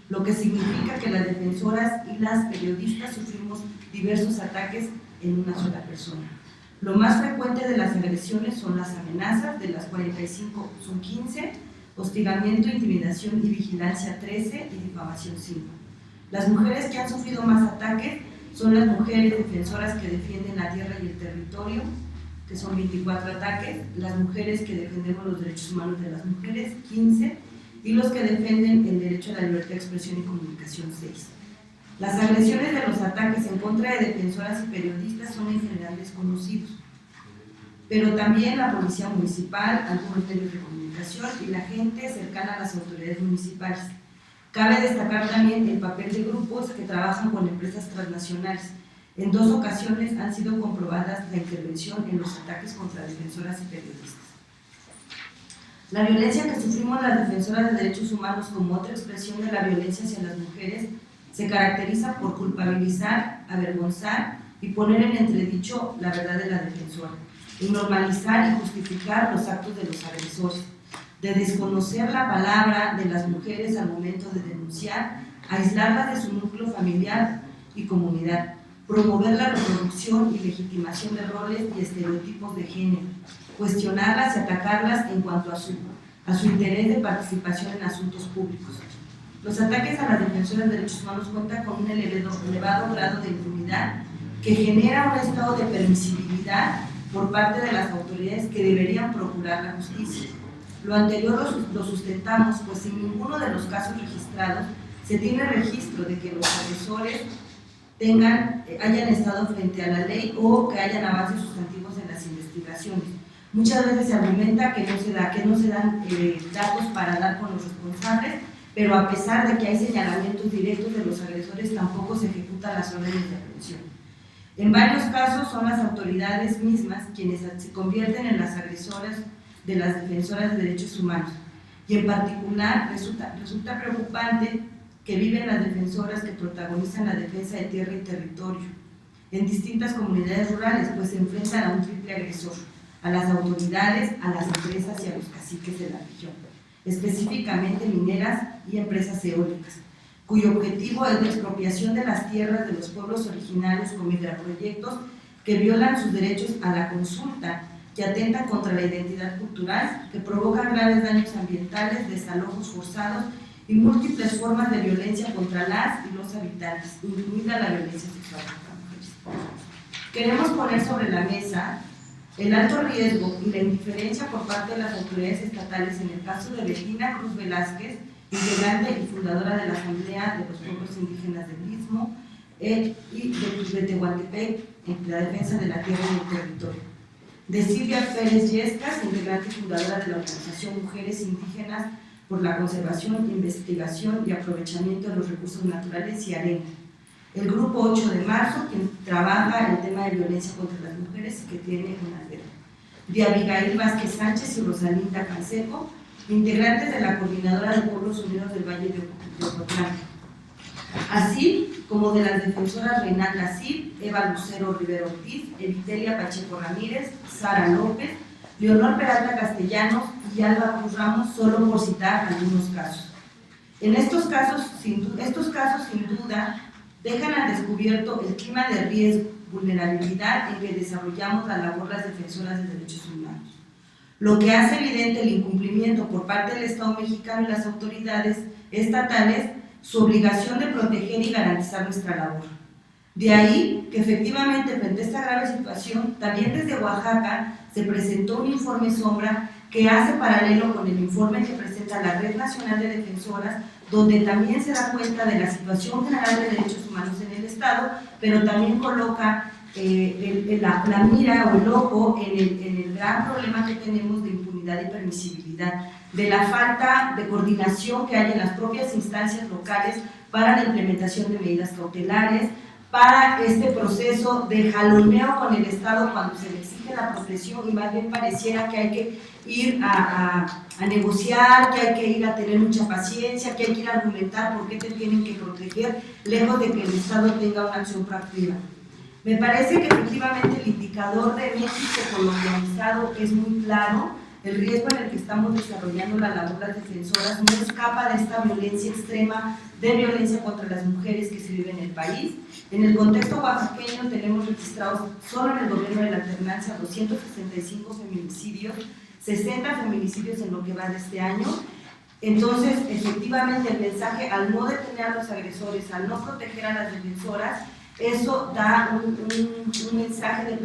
lo que significa que las defensoras y las periodistas sufrimos diversos ataques en una sola persona. Lo más frecuente de las agresiones son las amenazas, de las 45 son 15, hostigamiento, intimidación y vigilancia 13 y difamación 5. Las mujeres que han sufrido más ataques son las mujeres defensoras que defienden la tierra y el territorio, que son 24 ataques, las mujeres que defendemos los derechos humanos de las mujeres, 15, y los que defienden el derecho a la libertad de expresión y comunicación, 6. Las agresiones de los ataques en contra de defensoras y periodistas son en general desconocidos, pero también la policía municipal, algunos medios de comunicación y la gente cercana a las autoridades municipales. Cabe destacar también el papel de grupos que trabajan con empresas transnacionales. En 2 ocasiones han sido comprobadas la intervención en los ataques contra defensoras y periodistas. La violencia que sufrimos las defensoras de derechos humanos como otra expresión de la violencia hacia las mujeres se caracteriza por culpabilizar, avergonzar y poner en entredicho la verdad de la defensora, y normalizar y justificar los actos de los agresores, de desconocer la palabra de las mujeres al momento de denunciar, aislarlas de su núcleo familiar y comunidad, promover la reproducción y legitimación de roles y estereotipos de género, cuestionarlas y atacarlas en cuanto a su interés de participación en asuntos públicos. Los ataques a las defensoras de derechos humanos cuentan con un elevado grado de impunidad que genera un estado de permisibilidad por parte de las autoridades que deberían procurar la justicia. Lo anterior lo sustentamos, pues en ninguno de los casos registrados se tiene registro de que los agresores hayan estado frente a la ley o que hayan avances sustantivos en las investigaciones. Muchas veces se argumenta que no se dan datos para dar con los responsables, pero a pesar de que hay señalamientos directos de los agresores, tampoco se ejecutan las órdenes de aprehensión. En varios casos son las autoridades mismas quienes se convierten en las agresoras de las defensoras de derechos humanos. Y en particular resulta preocupante que viven las defensoras que protagonizan la defensa de tierra y territorio en distintas comunidades rurales, pues se enfrentan a un triple agresor: a las autoridades, a las empresas y a los caciques de la región, específicamente mineras y empresas eólicas, cuyo objetivo es la expropiación de las tierras de los pueblos originarios con megaproyectos que violan sus derechos a la consulta, que atentan contra la identidad cultural, que provocan graves daños ambientales, desalojos forzados y múltiples formas de violencia contra las y los habitantes, incluida la violencia sexual contra mujeres. Queremos poner sobre la mesa el alto riesgo y la indiferencia por parte de las autoridades estatales en el caso de Bettina Cruz Velázquez, integrante y fundadora de la Asamblea de los Pueblos Indígenas del Istmo y de Tehuantepec, en la defensa de la tierra y el territorio; de Silvia Pérez Yescas, integrante y fundadora de la organización Mujeres Indígenas por la Conservación, Investigación y Aprovechamiento de los Recursos Naturales, y ARENA; el Grupo 8 de Marzo, quien trabaja el tema de violencia contra las mujeres y que tiene una red; de Abigail Vázquez Sánchez y Rosalinda Canseco, integrantes de la Coordinadora de Pueblos Unidos del Valle de Ocotlán, así como de las defensoras Reinalda Cid, Eva Lucero Rivero Ortiz, Evitelia Pacheco Ramírez, Sara López, Leonor Peralta Castellanos y Alba Cruz Ramos, solo por citar algunos casos. Estos casos sin duda dejan al descubierto el clima de riesgo, vulnerabilidad en que desarrollamos la labor las defensoras de derechos humanos, lo que hace evidente el incumplimiento por parte del Estado mexicano y las autoridades estatales su obligación de proteger y garantizar nuestra labor. De ahí que efectivamente frente a esta grave situación, también desde Oaxaca se presentó un informe sombra que hace paralelo con el informe que presenta la Red Nacional de Defensoras, donde también se da cuenta de la situación general de derechos humanos en el Estado, pero también coloca la mira o el ojo en el gran problema que tenemos de impunidad y permisibilidad, de la falta de coordinación que hay en las propias instancias locales para la implementación de medidas cautelares, para este proceso de jaloneo con el Estado cuando se le exige la protección, y más bien pareciera que hay que ir a negociar, que hay que ir a tener mucha paciencia, que hay que ir a argumentar por qué te tienen que proteger, lejos de que el Estado tenga una acción proactiva. Me parece que efectivamente el indicador de México colombianizado es muy claro. El riesgo en el que estamos desarrollando la labor de las defensoras no escapa de esta violencia extrema, de violencia contra las mujeres que se vive en el país. En el contexto oaxaqueño tenemos registrados solo en el gobierno de la alternancia 265 feminicidios, 60 feminicidios en lo que va de este año. Entonces, efectivamente, el mensaje, al no detener a los agresores, al no proteger a las defensoras, eso da un mensaje de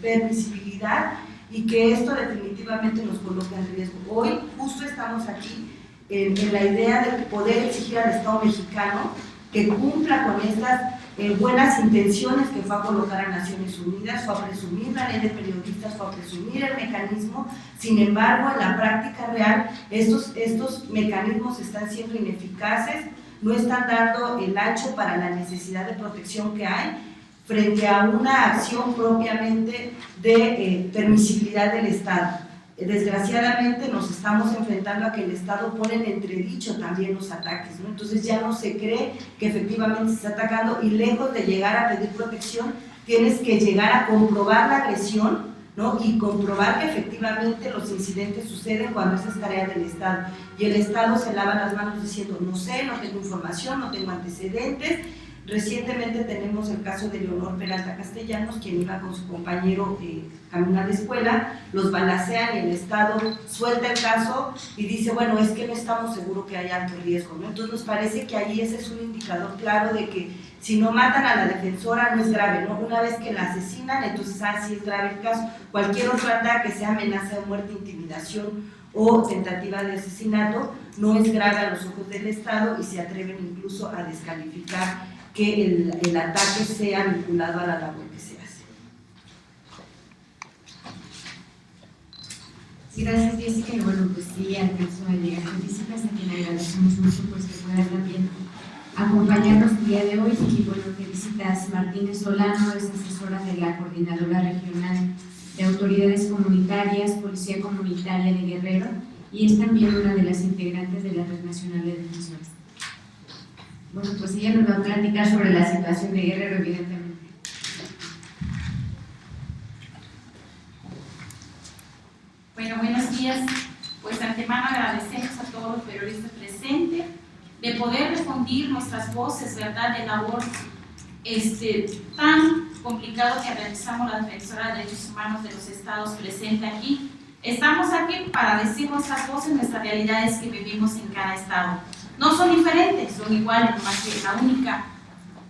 permisibilidad, y que esto definitivamente nos coloca en riesgo. Hoy justo estamos aquí en la idea de poder exigir al Estado mexicano que cumpla con estas buenas intenciones que fue a colocar a Naciones Unidas, fue a presumir la ley de periodistas, fue a presumir el mecanismo. Sin embargo, en la práctica real, estos mecanismos están siendo ineficaces, no están dando el ancho para la necesidad de protección que hay frente a una acción propiamente de permisibilidad del Estado. Desgraciadamente nos estamos enfrentando a que el Estado pone en entredicho también los ataques, ¿no? Entonces ya no se cree que efectivamente se está atacando, y lejos de llegar a pedir protección, tienes que llegar a comprobar la agresión, ¿no? Y comprobar que efectivamente los incidentes suceden cuando esa es tarea del Estado. Y el Estado se lava las manos diciendo, no sé, no tengo información, no tengo antecedentes, Recientemente tenemos el caso de Leonor Peralta Castellanos, quien iba con su compañero camino a la escuela, los balacean y el Estado suelta el caso y dice, bueno, es que no estamos seguros que haya alto riesgo, ¿no? Entonces nos parece que ahí ese es un indicador claro de que si no matan a la defensora no es grave, ¿no? Una vez que la asesinan, entonces sí es grave el caso. Cualquier otro ataque, sea amenaza de muerte, intimidación o tentativa de asesinato, no es grave a los ojos del Estado y se atreven incluso a descalificar que el ataque sea vinculado a la labor que se hace. Sí, gracias, Jessica. Y bueno, pues sí, al caso de Delegación Físicas, a quien agradecemos mucho pues, que pueda también acompañarnos el día de hoy. Y bueno, Felicitas Martínez Solano es asesora de la Coordinadora Regional de Autoridades Comunitarias, Policía Comunitaria de Guerrero, y es también una de las integrantes de la Red Nacional de Defensores. Bueno, pues ella nos va a platicar sobre la situación de Guerrero, evidentemente. Bueno, buenos días. Pues de antemano agradecemos a todos los periodistas presentes de poder difundir nuestras voces, ¿verdad?, de labor tan complicado que realizamos la Defensora de Derechos Humanos de los estados presentes aquí. Estamos aquí para decir nuestras voces, nuestras realidades que vivimos en cada estado. No son diferentes, son iguales, más que la única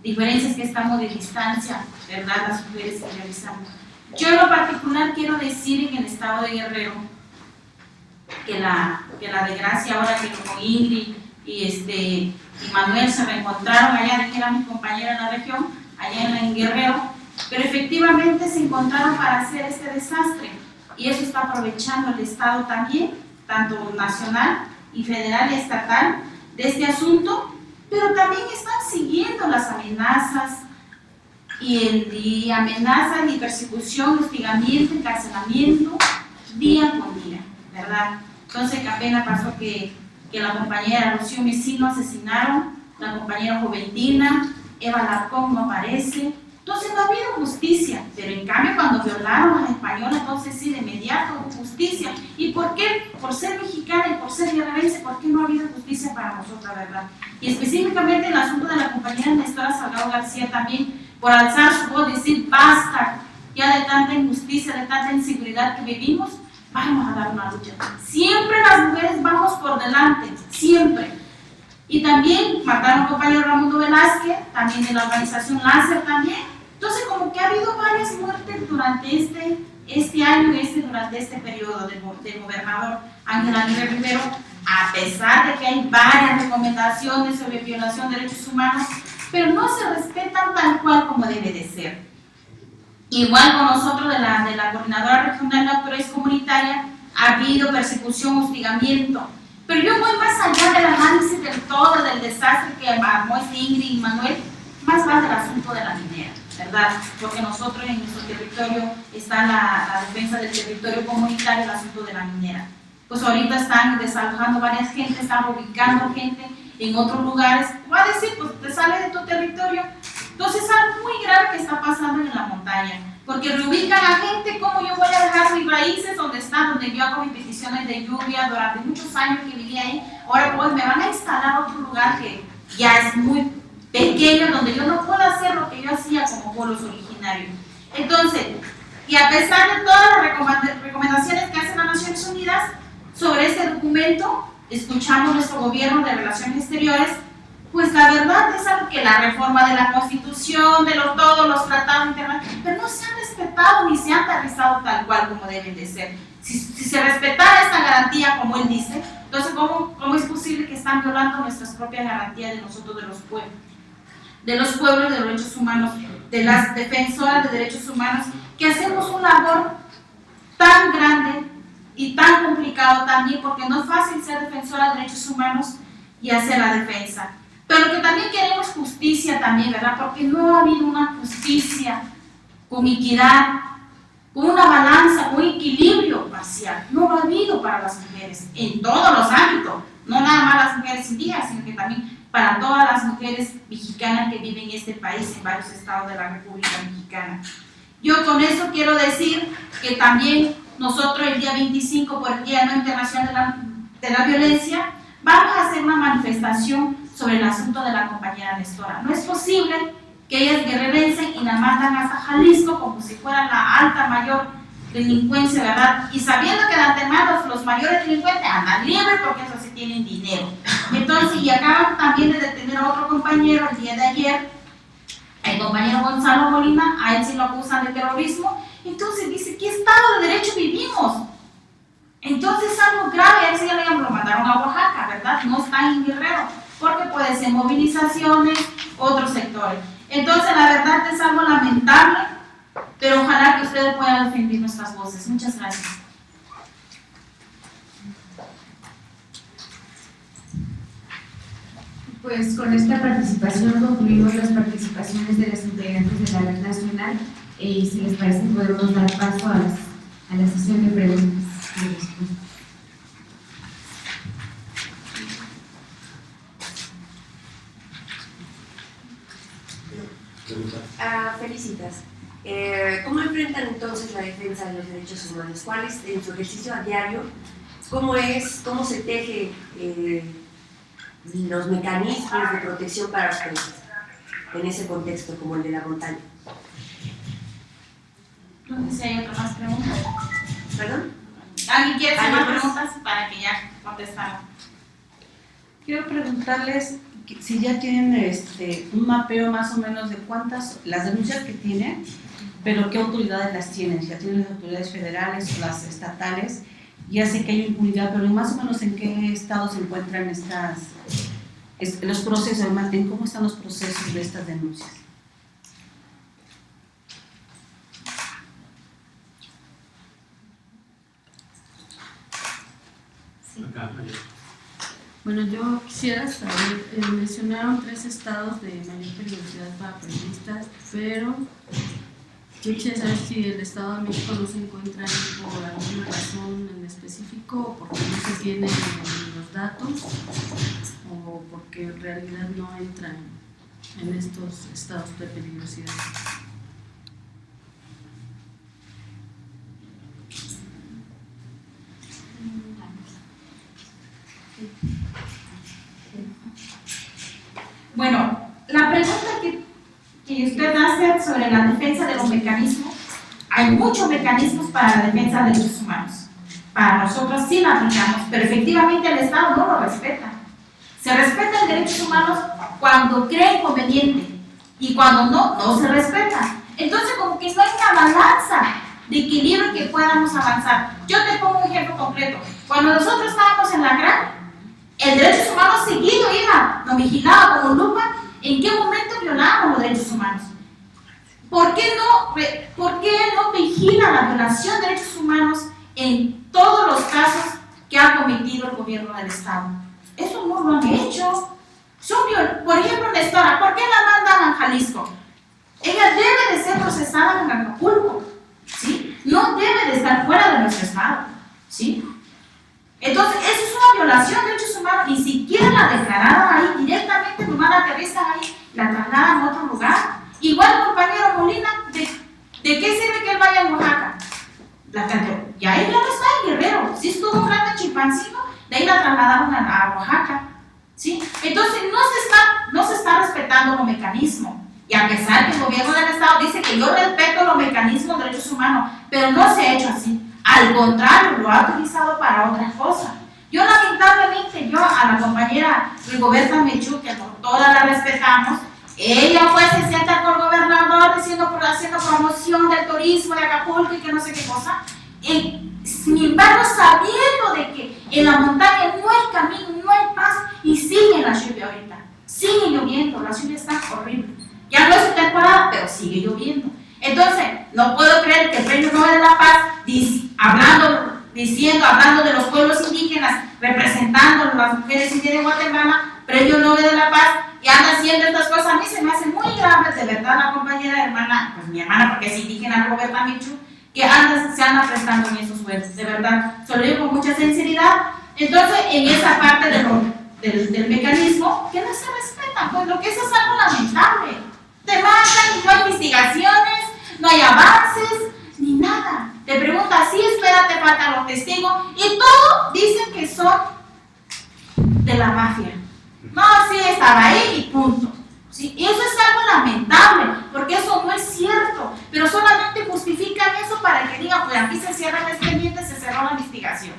diferencia es que estamos de distancia, ¿verdad?, las mujeres que realizamos. Yo en lo particular quiero decir en el estado de Guerrero que la desgracia ahora que como Ingrid y Manuel se reencontraron allá, dijera mi compañera en la región, allá en Guerrero, pero efectivamente se encontraron para hacer este desastre y eso está aprovechando el Estado también, tanto nacional y federal y estatal, de este asunto, pero también están siguiendo las amenazas y amenazas y persecución, hostigamiento, encarcelamiento, día con día, ¿verdad? Entonces, que apenas pasó que la compañera Rocío Mesino asesinaron, la compañera Joventina, Eva Larcón no aparece. Entonces no ha habido justicia, pero en cambio cuando violaron a la española, entonces sí, de inmediato hubo justicia. ¿Y por qué? Por ser mexicana y por ser guerrerense, ¿por qué no ha habido justicia para nosotros, verdad? Y específicamente el asunto de la compañera Nestora Salgado García también, por alzar su voz, decir basta ya de tanta injusticia, de tanta inseguridad que vivimos, vamos a dar una lucha. Siempre las mujeres vamos por delante, siempre. Y también mataron al compañero Ramón Velázquez, también de la organización Láser también. Entonces, como que ha habido varias muertes durante este año, durante este periodo del gobernador Ángel Aguirre Rivero, a pesar de que hay varias recomendaciones sobre violación de derechos humanos, pero no se respetan tal cual como debe de ser. Igual con nosotros de la Coordinadora Regional de Autoridades Comunitarias, ha habido persecución, hostigamiento. Pero yo voy más allá del análisis del todo, del desastre que armó Ingrid y Manuel, más va del asunto de la minera, ¿verdad? Porque nosotros en nuestro territorio está la defensa del territorio comunitario, el asunto de la minera. Pues ahorita están desalojando varias gente, están ubicando gente en otros lugares. Va a decir, pues te sales de tu territorio. Entonces es algo muy grave que está pasando en la montaña. Porque reubican a gente, como yo voy a dejar mis raíces donde están, donde yo hago mis peticiones de lluvia durante muchos años que viví ahí. Ahora pues me van a instalar a otro lugar que ya es muy pequeño, donde yo no puedo hacer lo que yo hacía como pueblos originarios. Entonces, y a pesar de todas las recomendaciones que hacen las Naciones Unidas sobre este documento, escuchamos nuestro gobierno de Relaciones Exteriores, pues la verdad es algo que la reforma de la Constitución, de todos los tratados internacionales, pero no se han respetado ni se han aterrizado tal cual como deben de ser. Si se respetara esta garantía como él dice, entonces ¿cómo es posible que están violando nuestras propias garantías de nosotros, de los pueblos de los derechos humanos, de las defensoras de derechos humanos, que hacemos una labor tan grande y tan complicado también, porque no es fácil ser defensora de derechos humanos y hacer la defensa? Pero que también queremos justicia también, ¿verdad? Porque no ha habido una justicia con equidad, con una balanza, con un equilibrio parcial. No lo ha habido para las mujeres en todos los ámbitos, no nada más las mujeres indígenas, sino que también para todas las mujeres mexicanas que viven en este país, en varios estados de la República Mexicana. Yo con eso quiero decir que también nosotros el día 25, por el Día No Internacional de la Violencia, vamos a hacer una manifestación sobre el asunto de la compañera Nestora. No es posible que ellas guerrerensen y la mandan hasta Jalisco como si fuera la alta mayor delincuencia, ¿verdad? Y sabiendo que de antemano los mayores delincuentes andan libres porque eso sí tienen dinero. Entonces, y acaban también de detener a otro compañero el día de ayer, el compañero Gonzalo Molina, a él sí lo acusan de terrorismo. Entonces dice, ¿qué Estado de Derecho vivimos? Entonces es algo grave, a él sí lo mandaron a Oaxaca, ¿verdad? No está en Guerrero, porque puede ser movilizaciones, otros sectores. Entonces la verdad es algo lamentable, pero ojalá que ustedes puedan defender nuestras voces. Muchas gracias. Pues con esta participación concluimos las participaciones de las integrantes de la Red Nacional y si les parece podemos dar paso a la sesión de preguntas y respuestas. Felicitas. ¿Cómo enfrentan entonces la defensa de los derechos humanos? ¿Cuál es en su ejercicio a diario? ¿Cómo se teje los mecanismos de protección para ustedes en ese contexto como el de la montaña? No sé si hay otras más preguntas. ¿Perdón? ¿Alguien quiere hacer más ¿Alguien más? preguntas para que ya contestamos? Quiero preguntarles si ya tienen un mapeo más o menos de cuántas, las denuncias que tienen, pero qué autoridades las tienen, si ya tienen las autoridades federales o las estatales. Ya sé que hay impunidad, pero más o menos en qué estado se encuentran los procesos, en cómo están los procesos de estas denuncias. Sí. Bueno, yo quisiera saber, mencionaron 3 estados de mayor peligrosidad para periodistas, pero yo quisiera saber si el Estado de México no se encuentra ahí por alguna razón en específico, o porque no se tienen los datos, o porque en realidad no entran en estos estados de peligrosidad. Bueno, la pregunta que usted hace sobre la defensa de los mecanismos, hay muchos mecanismos para la defensa de derechos humanos. Para nosotros sí la aplicamos, pero efectivamente el Estado no lo respeta. Se respetan derechos humanos cuando cree conveniente y cuando no se respeta. Entonces como que no hay una balanza de equilibrio que podamos avanzar. Yo te pongo un ejemplo concreto. Cuando nosotros estábamos en la GRAN, el derechos humanos seguido nos vigilaba como lupa en qué momento violábamos los derechos humanos. ¿Por qué no vigila la violación de derechos humanos en todos los casos que ha cometido el gobierno del Estado? Eso no lo han hecho. Por ejemplo, Nestora, ¿por qué la mandan a Jalisco? Ella debe de ser procesada en Acapulco, ¿sí? No debe de estar fuera de nuestro Estado, ¿sí? Entonces, eso es una violación de derechos humanos. Ni siquiera la declararon ahí, directamente nomás la aterrizan ahí, la trasladan a otro lugar. Igual el compañero Molina, ¿de qué sirve que él vaya a Oaxaca? Y ahí ya no está en Guerrero, sí estuvo un rato en Chilpancingo, de ahí la trasladaron a Oaxaca, ¿sí? Entonces, no se está respetando los mecanismos. Y a pesar que el gobierno del Estado dice que yo respeto los mecanismos de derechos humanos, pero no se ha hecho así. Al contrario, lo ha utilizado para otras cosas. Yo lamentablemente, a la compañera Rigoberta Menchú, que todas la respetamos, ella fue, se sienta con el gobernador haciendo promoción del turismo de Acapulco y que no sé qué cosa. Sin embargo, sabiendo de que en la montaña no hay camino, no hay paz, y sigue la lluvia ahorita. Sigue lloviendo, la lluvia está horrible. Ya no es su temporada, pero sigue lloviendo. Entonces, no puedo creer que el Premio Nobel de la Paz, hablando de los pueblos indígenas, representando a las mujeres indígenas de Guatemala, Premio Nobel de la Paz, y anda haciendo estas cosas. A mí se me hace muy grave, de verdad, la compañera hermana, pues mi hermana, porque es indígena, Roberta Michu, que se anda prestando en esos vuelos, de verdad. Se lo digo con mucha sinceridad. Entonces, en esa parte del mecanismo, que no se respetan, pues lo que es algo lamentable. Te matan y no hay investigaciones, no hay avances, ni nada. Te preguntan, sí, espérate, faltan los testigos, y todos dicen que son de la mafia. No, sí, estaba ahí y punto. ¿Sí? Y eso es algo lamentable, porque eso no es cierto, pero solamente justifican eso para que digan, pues aquí se cierra el expediente, se cerró la investigación.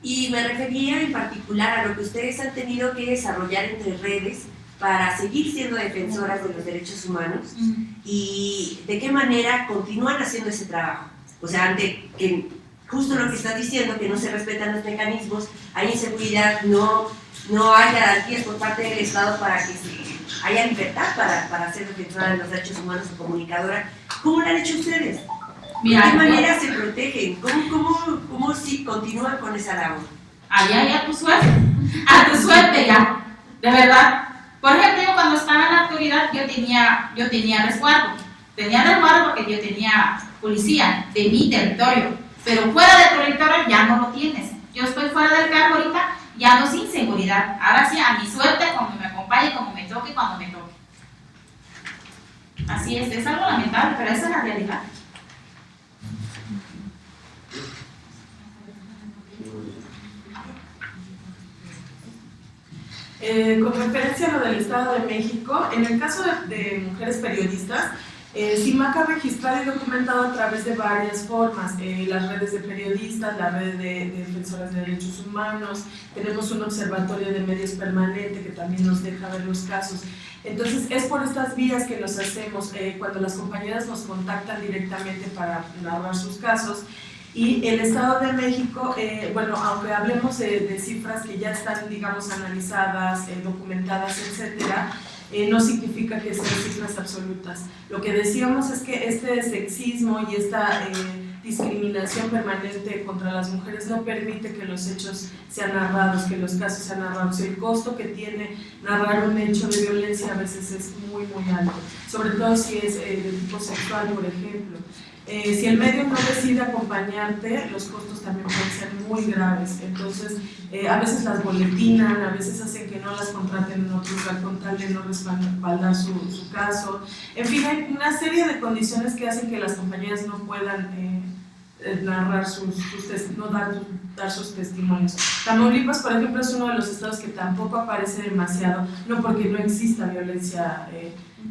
Y me refería en particular a lo que ustedes han tenido que desarrollar entre redes para seguir siendo defensoras de los derechos humanos y de qué manera continúan haciendo ese trabajo. O sea, ante que justo lo que estás diciendo, que no se respetan los mecanismos, hay inseguridad, no hay garantías por parte del Estado para que haya libertad para ser defensora de los derechos humanos o comunicadora. ¿Cómo lo han hecho ustedes? Mira, ¿de qué manera se protegen? ¿Cómo si continúan con esa labor? Allá a tu suerte ya, de verdad. Por ejemplo, yo cuando estaba en la autoridad, yo tenía resguardo porque yo tenía policía de mi territorio, pero fuera del territorio ya no lo tienes. Yo estoy fuera del cargo ahorita, ya no sin seguridad. Ahora sí, a mi suerte, como me acompañe, como me toque, cuando me toque. Así es algo lamentable, pero esa es la realidad. Con referencia a lo del Estado de México, en el caso de mujeres periodistas, CIMAC ha registrado y documentado a través de varias formas, las redes de periodistas, la red de defensoras de derechos humanos, tenemos un observatorio de medios permanente que también nos deja ver los casos. Entonces es por estas vías que los hacemos cuando las compañeras nos contactan directamente para narrar sus casos. Y el Estado de México, bueno, aunque hablemos de cifras que ya están, digamos, analizadas, documentadas, etcétera, no significa que sean cifras absolutas. Lo que decíamos es que este sexismo y esta discriminación permanente contra las mujeres no permite que los hechos sean narrados, que los casos sean narrados. El costo que tiene narrar un hecho de violencia a veces es muy, muy alto, sobre todo si es de tipo sexual, por ejemplo. Si el medio no decide acompañarte, los costos también pueden ser muy graves. Entonces, a veces las boletinan, a veces hacen que no las contraten en otro lugar con tal de no respaldar su caso. En fin, hay una serie de condiciones que hacen que las compañías no puedan narrar dar sus testimonios. Tamaulipas, por ejemplo, es uno de los estados que tampoco aparece demasiado, no porque no exista violencia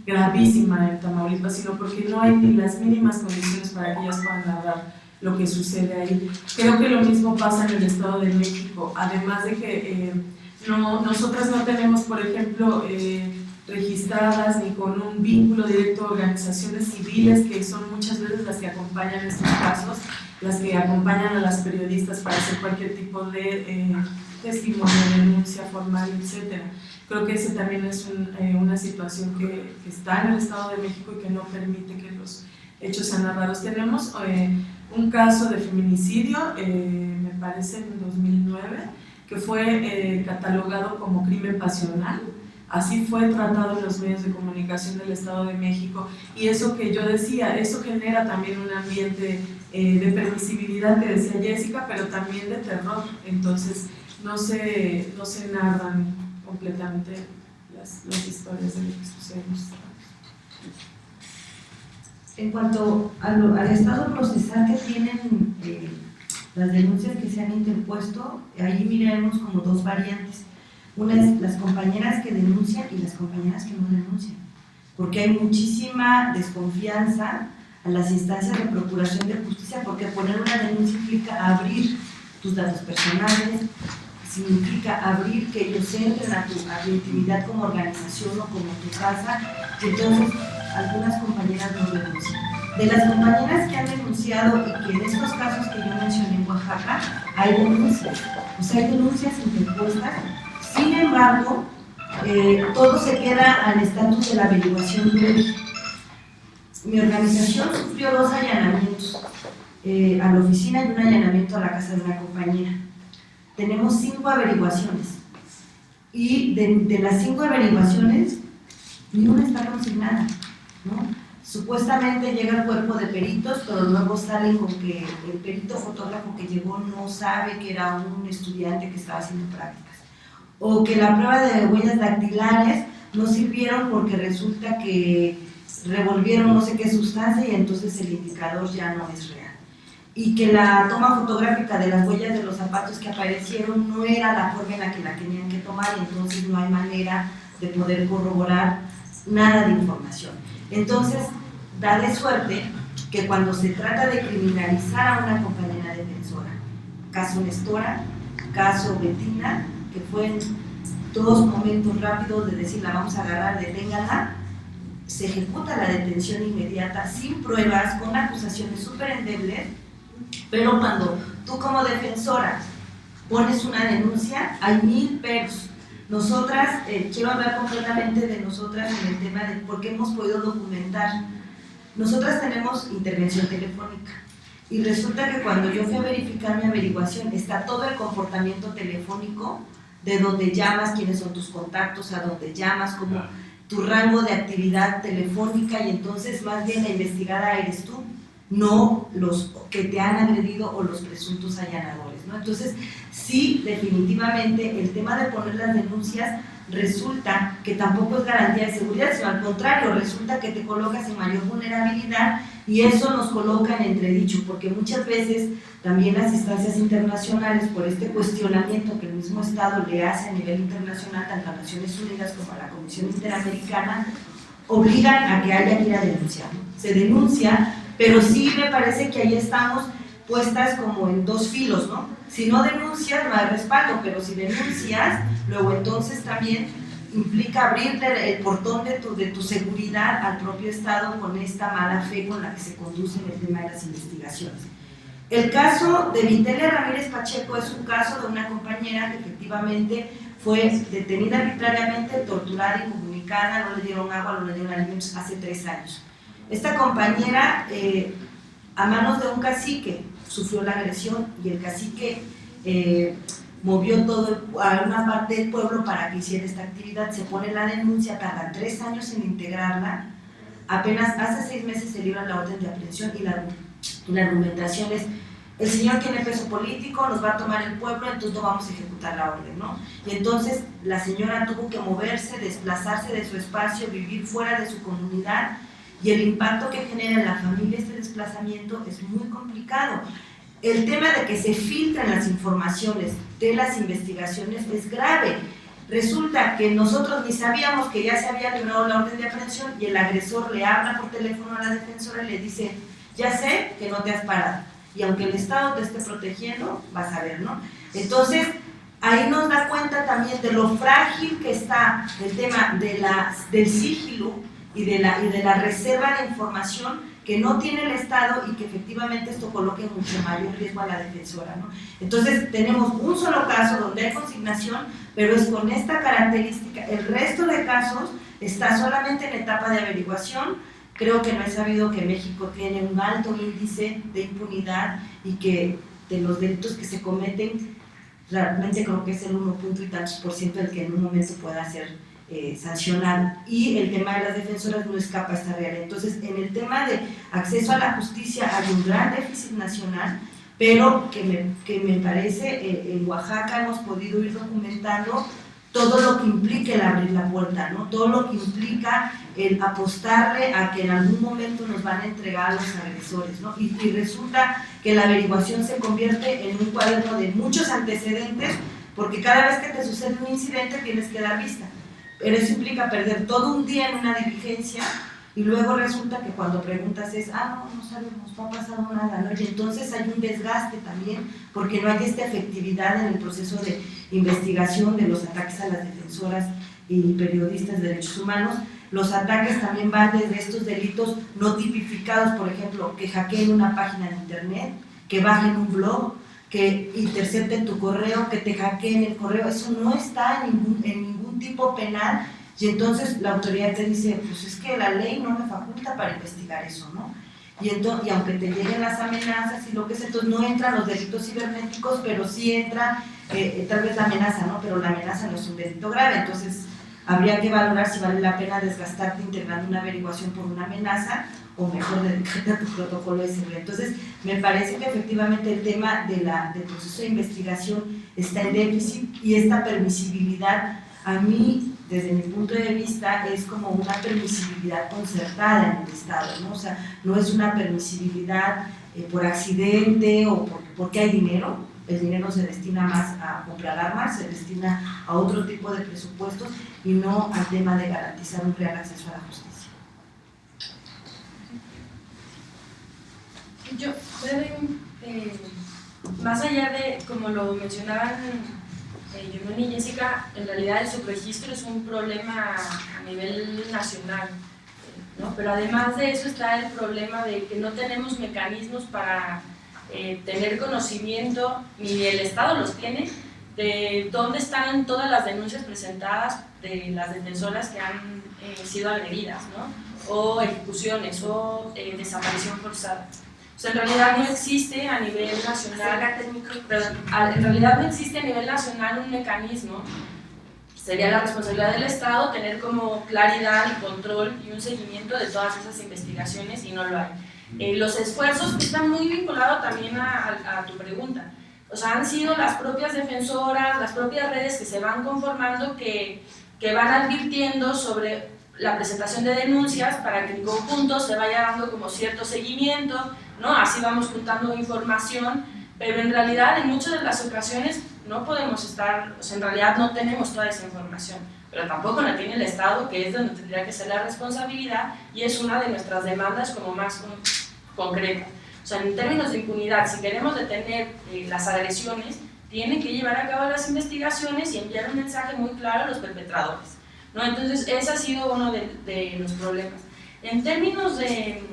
gravísima en Tamaulipas, sino porque no hay ni las mínimas condiciones para que ellas puedan narrar lo que sucede ahí. Creo que lo mismo pasa en el Estado de México, además de que nosotras no tenemos, por ejemplo, registradas ni con un vínculo directo a organizaciones civiles, que son muchas veces las que acompañan estos casos, las que acompañan a las periodistas para hacer cualquier tipo de testimonio, denuncia formal, etc. Creo que esa también es una situación que está en el Estado de México y que no permite que los hechos sean narrados. Tenemos un caso de feminicidio, me parece en 2009, que fue catalogado como crimen pasional. Así fue tratado en los medios de comunicación del Estado de México, y eso que yo decía, eso genera también un ambiente de permisibilidad que decía Jessica, pero también de terror. Entonces no se narran completamente las historias de lo que sucede. En cuanto al estado procesal que tienen las denuncias que se han interpuesto, ahí miraremos como dos variantes. Una es las compañeras que denuncian y las compañeras que no denuncian, porque hay muchísima desconfianza a las instancias de procuración de justicia, porque poner una denuncia implica abrir tus datos personales, significa abrir que ellos entren a tu intimidad como organización o como tu casa. Entonces algunas compañeras no denuncian. De las compañeras que han denunciado y que en estos casos que yo mencioné en Oaxaca hay denuncias, o sea, hay denuncias interpuestas. Sin embargo, todo se queda al estatus de la averiguación previa. Mi organización sufrió 2 allanamientos a la oficina y un allanamiento a la casa de una compañera. Tenemos 5 averiguaciones y de las 5 averiguaciones, ni una está consignada, ¿no? Supuestamente llega el cuerpo de peritos, pero luego salen con que el perito fotógrafo que llegó no sabe que era un estudiante que estaba haciendo prácticas, o que la prueba de huellas dactilares no sirvieron porque resulta que revolvieron no sé qué sustancia y entonces el indicador ya no es real. y que la toma fotográfica de las huellas de los zapatos que aparecieron no era la forma en la que la tenían que tomar, y entonces no hay manera de poder corroborar nada de información. Entonces, da de suerte que cuando se trata de criminalizar a una compañera defensora, caso Nestora, caso Betina, que fue en 2 momentos rápidos de decir la vamos a agarrar, deténganla, se ejecuta la detención inmediata, sin pruebas, con acusaciones súper endebles, pero cuando tú como defensora pones una denuncia, hay 1000 peros. Nosotras, quiero hablar completamente de nosotras en el tema de por qué hemos podido documentar. Nosotras tenemos intervención telefónica y resulta que cuando yo fui a verificar mi averiguación está todo el comportamiento telefónico de dónde llamas, quiénes son tus contactos, a dónde llamas, como tu rango de actividad telefónica, y entonces más bien la investigada eres tú, no los que te han agredido o los presuntos allanadores, ¿no? Entonces, sí, definitivamente el tema de poner las denuncias resulta que tampoco es garantía de seguridad, sino al contrario, resulta que te colocas en mayor vulnerabilidad, y eso nos coloca en entredicho, porque muchas veces también las instancias internacionales, por este cuestionamiento que el mismo Estado le hace a nivel internacional, tanto a Naciones Unidas como a la Comisión Interamericana, obligan a que haya que ir a denunciar, ¿no? Se denuncia, pero sí me parece que ahí estamos puestas como en 2 filos, ¿no? Si no denuncias, no hay respaldo, pero si denuncias, luego entonces también implica abrirle el portón de tu seguridad al propio Estado con esta mala fe con la que se conduce en el tema de las investigaciones. El caso de Vitelia Ramírez Pacheco es un caso de una compañera que efectivamente fue detenida arbitrariamente, torturada, incomunicada, no le dieron agua, no le dieron alimentos hace 3 años. Esta compañera, a manos de un cacique, sufrió la agresión, y el cacique movió a una parte del pueblo para que hiciera esta actividad. Se pone la denuncia, tardan 3 años en integrarla, apenas hace 6 meses se libra la orden de aprehensión, y la argumentación es: el señor tiene peso político, nos va a tomar el pueblo, entonces no vamos a ejecutar la orden, ¿no? Y entonces la señora tuvo que moverse, desplazarse de su espacio, vivir fuera de su comunidad, y el impacto que genera en la familia este desplazamiento es muy complicado. El tema de que se filtran las informaciones de las investigaciones es grave. Resulta que nosotros ni sabíamos que ya se había librado la orden de aprehensión, y el agresor le habla por teléfono a la defensora y le dice: ya sé que no te has parado, y aunque el Estado te esté protegiendo, vas a ver, ¿no? Entonces, ahí nos da cuenta también de lo frágil que está el tema del sigilo y de la reserva de información que no tiene el Estado, y que efectivamente esto coloca en mucho mayor riesgo a la defensora, ¿no? Entonces tenemos un solo caso donde hay consignación, pero es con esta característica. El resto de casos está solamente en etapa de averiguación. Creo que no he sabido que México tiene un alto índice de impunidad, y que de los delitos que se cometen, realmente creo que es el 1 y tantos % el que en un momento pueda ser sancionado, y el tema de las defensoras no escapa a esta realidad. Entonces, en el tema de acceso a la justicia hay un gran déficit nacional, pero que me parece en Oaxaca hemos podido ir documentando todo lo que implica el abrir la puerta, ¿no? Todo lo que implica el apostarle a que en algún momento nos van a entregar a los agresores, ¿no? Y resulta que la averiguación se convierte en un cuaderno de muchos antecedentes, porque cada vez que te sucede un incidente tienes que dar vista. Pero eso implica perder todo un día en una diligencia, y luego resulta que cuando preguntas es: no sabemos, no ha pasado nada, ¿no? Y entonces hay un desgaste también, porque no hay esta efectividad en el proceso de investigación de los ataques a las defensoras y periodistas de derechos humanos. Los ataques también van desde estos delitos no tipificados, por ejemplo, que hackeen una página de internet, que bajen un blog, que intercepten tu correo, que te hackeen el correo. Eso no está en ningún tipo penal, y entonces la autoridad te dice: pues es que la ley no me faculta para investigar eso, ¿no? Y aunque te lleguen las amenazas y lo que sea, entonces no entran los delitos cibernéticos, pero sí entra tal vez la amenaza, ¿no? Pero la amenaza no es un delito grave. Entonces habría que valorar si vale la pena desgastarte integrando una averiguación por una amenaza, o mejor dedicarte a tu protocolo de seguridad. Entonces, me parece que efectivamente el tema del proceso de investigación está en déficit, y esta permisibilidad, a mí, desde mi punto de vista, es como una permisibilidad concertada en el Estado, ¿no? O sea, no es una permisibilidad por accidente o porque hay dinero. El dinero se destina más a comprar armas, se destina a otro tipo de presupuestos y no al tema de garantizar un real acceso a la justicia. Yo, más allá de, como lo mencionaban Yumoni y Jessica, en realidad el subregistro es un problema a nivel nacional, ¿no? Pero además de eso está el problema de que no tenemos mecanismos para tener conocimiento, ni el Estado los tiene, de dónde están todas las denuncias presentadas de las defensoras que han sido agredidas, ¿no? O ejecuciones o desaparición forzada. O sea, en realidad no existe a nivel nacional, en realidad no existe a nivel nacional un mecanismo. Sería la responsabilidad del Estado tener como claridad y control y un seguimiento de todas esas investigaciones, y no lo hay. Los esfuerzos están muy vinculados también a tu pregunta. O sea, han sido las propias defensoras, las propias redes que se van conformando que van advirtiendo sobre la presentación de denuncias para que en conjunto se vaya dando como cierto seguimiento, ¿no? Así vamos juntando información, pero en realidad en muchas de las ocasiones no podemos estar, o sea, en realidad no tenemos toda esa información, pero tampoco la tiene el Estado, que es donde tendría que ser la responsabilidad, y es una de nuestras demandas como más concreta. O sea, en términos de impunidad, si queremos detener las agresiones, tienen que llevar a cabo las investigaciones y enviar un mensaje muy claro a los perpetradores, ¿no? Entonces, ese ha sido uno de los problemas. En términos de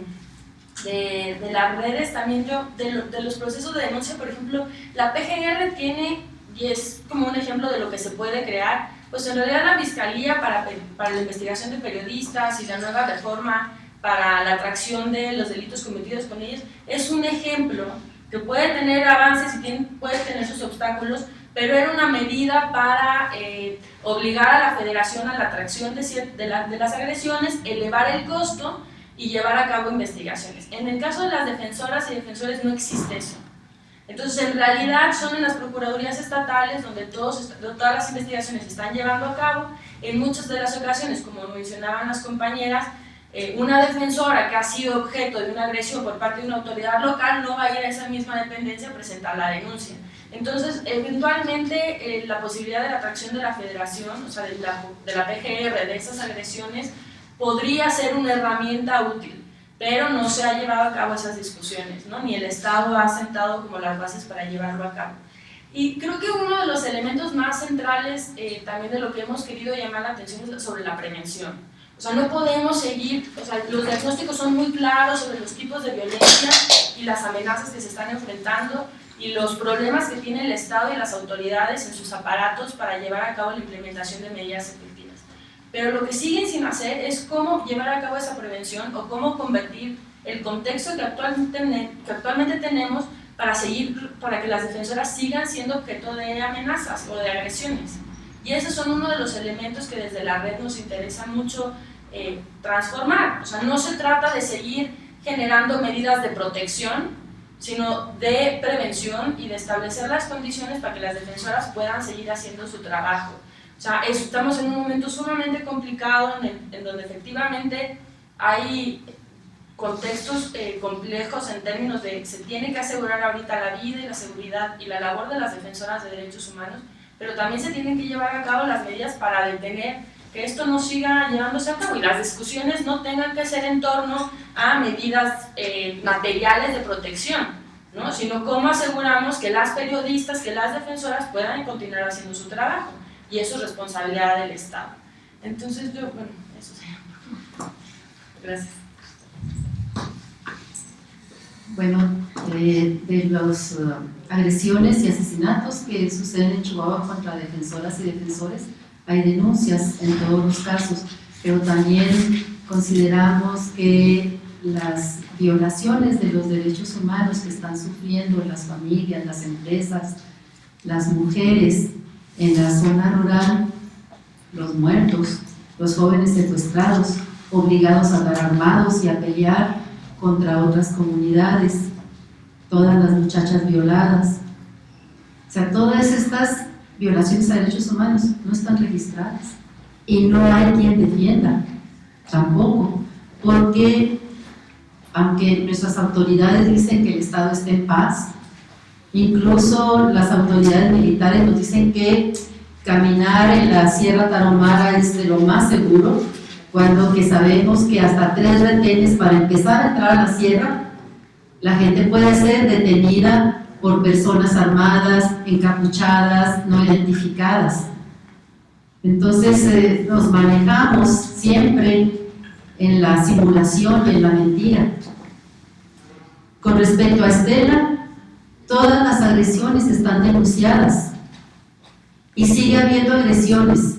las redes, también de los procesos de denuncia, por ejemplo, la PGR tiene, y es como un ejemplo de lo que se puede crear, pues en realidad la Fiscalía para la investigación de periodistas y la nueva reforma para la atracción de los delitos cometidos con ellos, es un ejemplo que puede tener avances y puede tener sus obstáculos, pero era una medida para obligar a la Federación a la atracción de las agresiones, elevar el costo y llevar a cabo investigaciones. En el caso de las defensoras y defensores no existe eso. Entonces, en realidad son en las procuradurías estatales donde todas las investigaciones se están llevando a cabo. En muchas de las ocasiones, como mencionaban las compañeras, una defensora que ha sido objeto de una agresión por parte de una autoridad local no va a ir a esa misma dependencia a presentar la denuncia. Entonces, eventualmente, la posibilidad de la atracción de la Federación, o sea, de la PGR, de esas agresiones, podría ser una herramienta útil, pero no se ha llevado a cabo esas discusiones, ¿no? Ni el Estado ha sentado como las bases para llevarlo a cabo. Y creo que uno de los elementos más centrales también de lo que hemos querido llamar la atención es sobre la prevención. O sea, no podemos seguir, o sea, los diagnósticos son muy claros sobre los tipos de violencia y las amenazas que se están enfrentando y los problemas que tiene el Estado y las autoridades en sus aparatos para llevar a cabo la implementación de medidas efectivas. Pero lo que siguen sin hacer es cómo llevar a cabo esa prevención o cómo convertir el contexto que actualmente tenemos para que las defensoras sigan siendo objeto de amenazas o de agresiones. Y esos son uno de los elementos que desde la red nos interesa mucho transformar. O sea, no se trata de seguir generando medidas de protección, sino de prevención y de establecer las condiciones para que las defensoras puedan seguir haciendo su trabajo. O sea, estamos en un momento sumamente complicado en donde efectivamente hay contextos complejos en términos de se tiene que asegurar ahorita la vida y la seguridad y la labor de las defensoras de derechos humanos, pero también se tienen que llevar a cabo las medidas para detener que esto no siga llevándose a cabo y las discusiones no tengan que ser en torno a medidas materiales de protección, ¿no? Sino cómo aseguramos que las periodistas, que las defensoras puedan continuar haciendo su trabajo, y eso es responsabilidad del Estado. Entonces yo, bueno, eso sería. Gracias. Bueno, de las agresiones y asesinatos que suceden en Chihuahua contra defensoras y defensores, hay denuncias en todos los casos, pero también consideramos que las violaciones de los derechos humanos que están sufriendo las familias, las empresas, las mujeres en la zona rural, los muertos, los jóvenes secuestrados, obligados a andar armados y a pelear contra otras comunidades, todas las muchachas violadas. O sea, todas estas violaciones a derechos humanos no están registradas y no hay quien defienda tampoco, porque aunque nuestras autoridades dicen que el Estado está en paz, incluso las autoridades militares nos dicen que caminar en la Sierra Tarahumara es de lo más seguro, cuando que sabemos que hasta 3 retenes para empezar a entrar a la sierra, la gente puede ser detenida por personas armadas, encapuchadas, no identificadas. Entonces nos manejamos siempre en la simulación y en la mentira. Con respecto a Estela, todas las agresiones están denunciadas y sigue habiendo agresiones.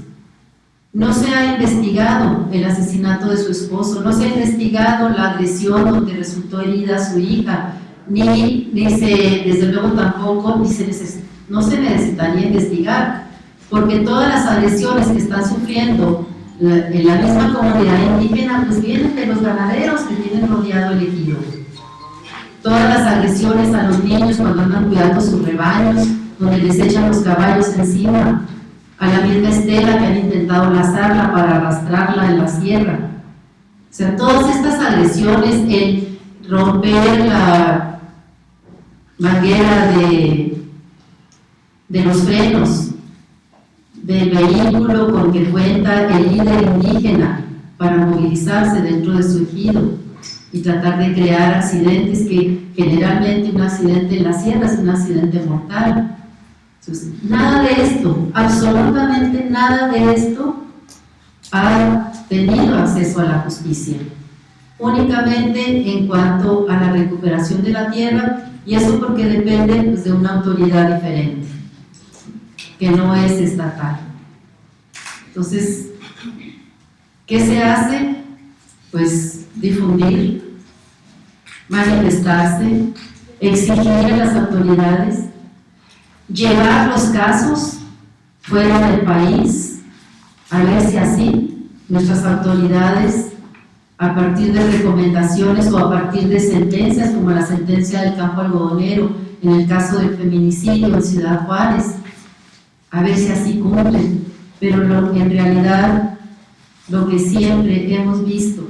No se ha investigado el asesinato de su esposo, no se ha investigado la agresión donde resultó herida su hija, desde luego tampoco, no se necesitaría investigar, porque todas las agresiones que están sufriendo en la misma comunidad indígena, pues vienen de los ganaderos que tienen rodeado el ejido. Todas las agresiones a los niños cuando andan cuidando sus rebaños, donde les echan los caballos encima, a la misma Estela que han intentado lazarla para arrastrarla en la sierra. O sea, todas estas agresiones, el romper la manguera de los frenos del vehículo con que cuenta el líder indígena para movilizarse dentro de su ejido y tratar de crear accidentes que generalmente un accidente en la sierra es un accidente mortal. Entonces, nada de esto, absolutamente nada de esto ha tenido acceso a la justicia, únicamente en cuanto a la recuperación de la tierra, y eso porque depende pues, de una autoridad diferente, que no es estatal. Entonces, ¿qué se hace? Pues difundir, manifestarse, exigir a las autoridades, llevar los casos fuera del país, a ver si así nuestras autoridades, a partir de recomendaciones o a partir de sentencias, como la sentencia del campo algodonero, en el caso del feminicidio en Ciudad Juárez, a ver si así cumplen. Pero en realidad, lo que siempre hemos visto,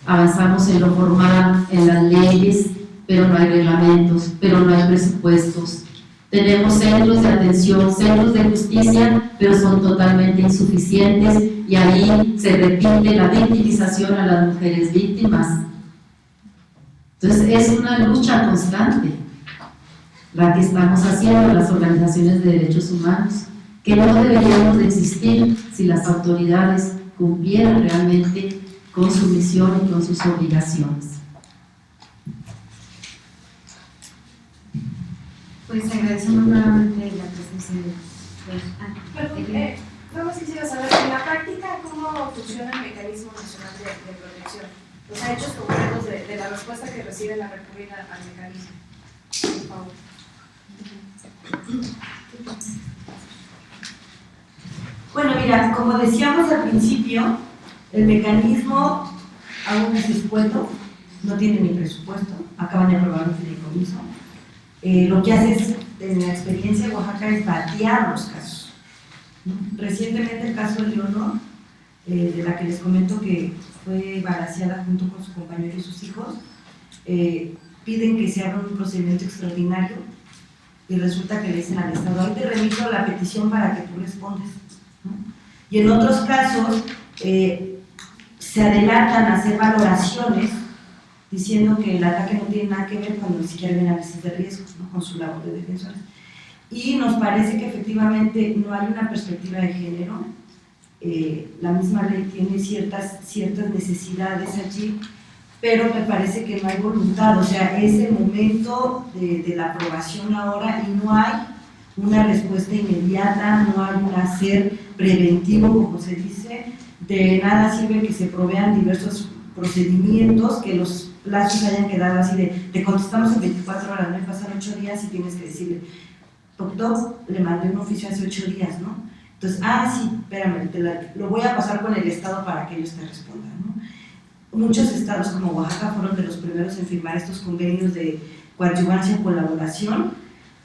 avanzamos en lo formal, en las leyes, pero no hay reglamentos, pero no hay presupuestos. Tenemos centros de atención, centros de justicia, pero son totalmente insuficientes y ahí se repite la victimización a las mujeres víctimas. Entonces es una lucha constante la que estamos haciendo las organizaciones de derechos humanos, que no deberíamos de existir si las autoridades cumplieran realmente con su misión y con sus obligaciones. Pues agradecemos nuevamente la presencia de... Nada más quisiera saber, en la práctica, ¿cómo funciona el mecanismo nacional de protección? Los hechos concretos de la respuesta que recibe la recurrida al mecanismo. Por favor. Bueno, mira, como decíamos al principio, el mecanismo aún es escueto, no tiene ni presupuesto, acaban de aprobar un fideicomiso. Lo que hace es, en la experiencia de Oaxaca, es batear los casos, ¿no? Recientemente el caso de Leonor, de la que les comento que fue balaceada junto con su compañero y sus hijos, piden que se abra un procedimiento extraordinario y resulta que le dicen al Estado, ahí te remito la petición para que tú respondas, ¿no? Y en otros casos se adelantan a hacer valoraciones diciendo que el ataque no tiene nada que ver cuando ni siquiera hay análisis de riesgos, ¿no? Con su labor de defensores. Y nos parece que efectivamente no hay una perspectiva de género. La misma ley tiene ciertas necesidades allí, pero me parece que no hay voluntad, o sea, es el momento de la aprobación ahora y no hay una respuesta inmediata, no hay un hacer preventivo, como se dice. De nada sirve que se provean diversos procedimientos, que los plazos hayan quedado así de te contestamos en 24 horas, no pasan 8 días y tienes que decirle, doctor, le mandé un oficio hace 8 días, ¿no? Entonces, sí, espérame, lo voy a pasar con el Estado para que ellos te respondan, ¿no? Muchos estados como Oaxaca fueron de los primeros en firmar estos convenios de coadyuvancia y colaboración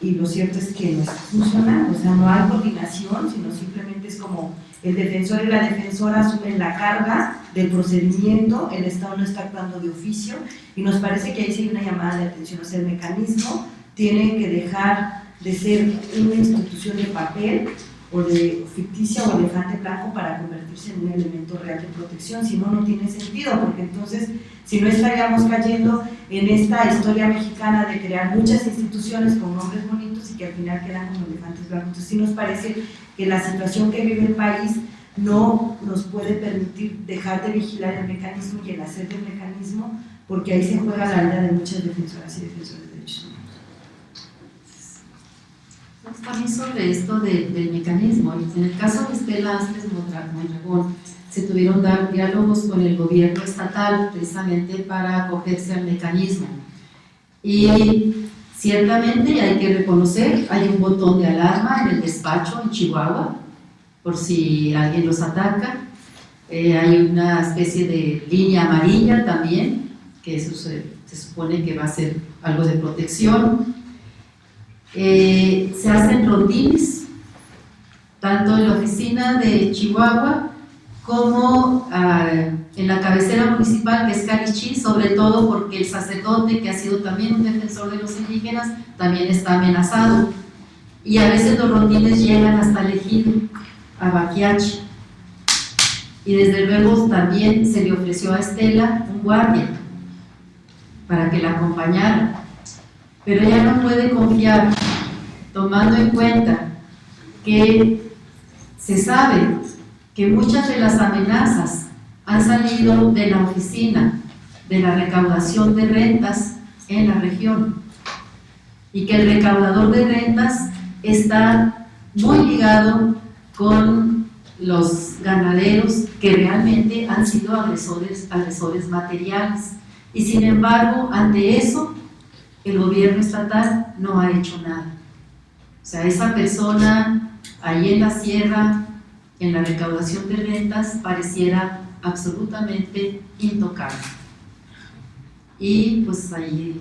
y lo cierto es que no está funcionando, o sea, no hay coordinación, sino simplemente es como el defensor y la defensora asumen la carga del procedimiento, el Estado no está actuando de oficio, y nos parece que ahí sí hay una llamada de atención, o sea, el mecanismo tiene que dejar de ser una institución de papel o de ficticia o elefante blanco para convertirse en un elemento real de protección, si no, no tiene sentido, porque entonces, si no estaríamos cayendo en esta historia mexicana de crear muchas instituciones con nombres bonitos y que al final quedan como elefantes blancos. Entonces sí nos parece que la situación que vive el país no nos puede permitir dejar de vigilar el mecanismo y el hacer del mecanismo, porque ahí se juega la vida de muchas defensoras y defensores de derechos humanos. También sobre esto del mecanismo, en el caso de Estela Ángeles Mondragón, se tuvieron diálogos con el gobierno estatal precisamente para acogerse al mecanismo. Y ciertamente hay que reconocer, hay un botón de alarma en el despacho en Chihuahua, por si alguien los ataca. Hay una especie de línea amarilla también, que eso se supone que va a ser algo de protección. Se hacen rondines, tanto en la oficina de Chihuahua como en la cabecera municipal, que es Calichí, sobre todo porque el sacerdote, que ha sido también un defensor de los indígenas, también está amenazado. Y a veces los rondines llegan hasta el ejido, a Baquiachi. Y desde luego también se le ofreció a Estela un guardia para que la acompañara. Pero ella no puede confiar, tomando en cuenta que se sabe que muchas de las amenazas han salido de la oficina de la recaudación de rentas en la región y que el recaudador de rentas está muy ligado con los ganaderos que realmente han sido agresores materiales, y sin embargo ante eso el gobierno estatal no ha hecho nada. O sea, esa persona ahí en la sierra, en la recaudación de rentas, pareciera absolutamente intocable. Y pues ahí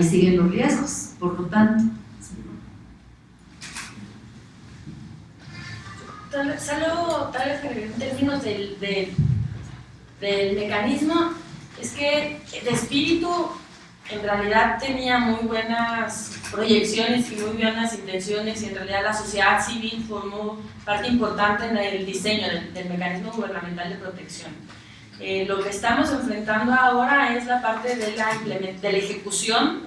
siguen los riesgos, por lo tanto. Tal vez en términos del mecanismo, es que de espíritu en realidad tenía muy buenas proyecciones y muy buenas intenciones, y en realidad la sociedad civil formó parte importante en el diseño del mecanismo gubernamental de protección. Lo que estamos enfrentando ahora es la parte de la ejecución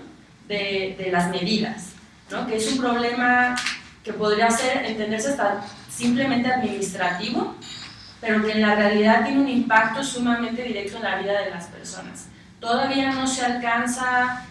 de las medidas, ¿no? Que es un problema que podría entenderse hasta simplemente administrativo, pero que en la realidad tiene un impacto sumamente directo en la vida de las personas. Todavía no se alcanza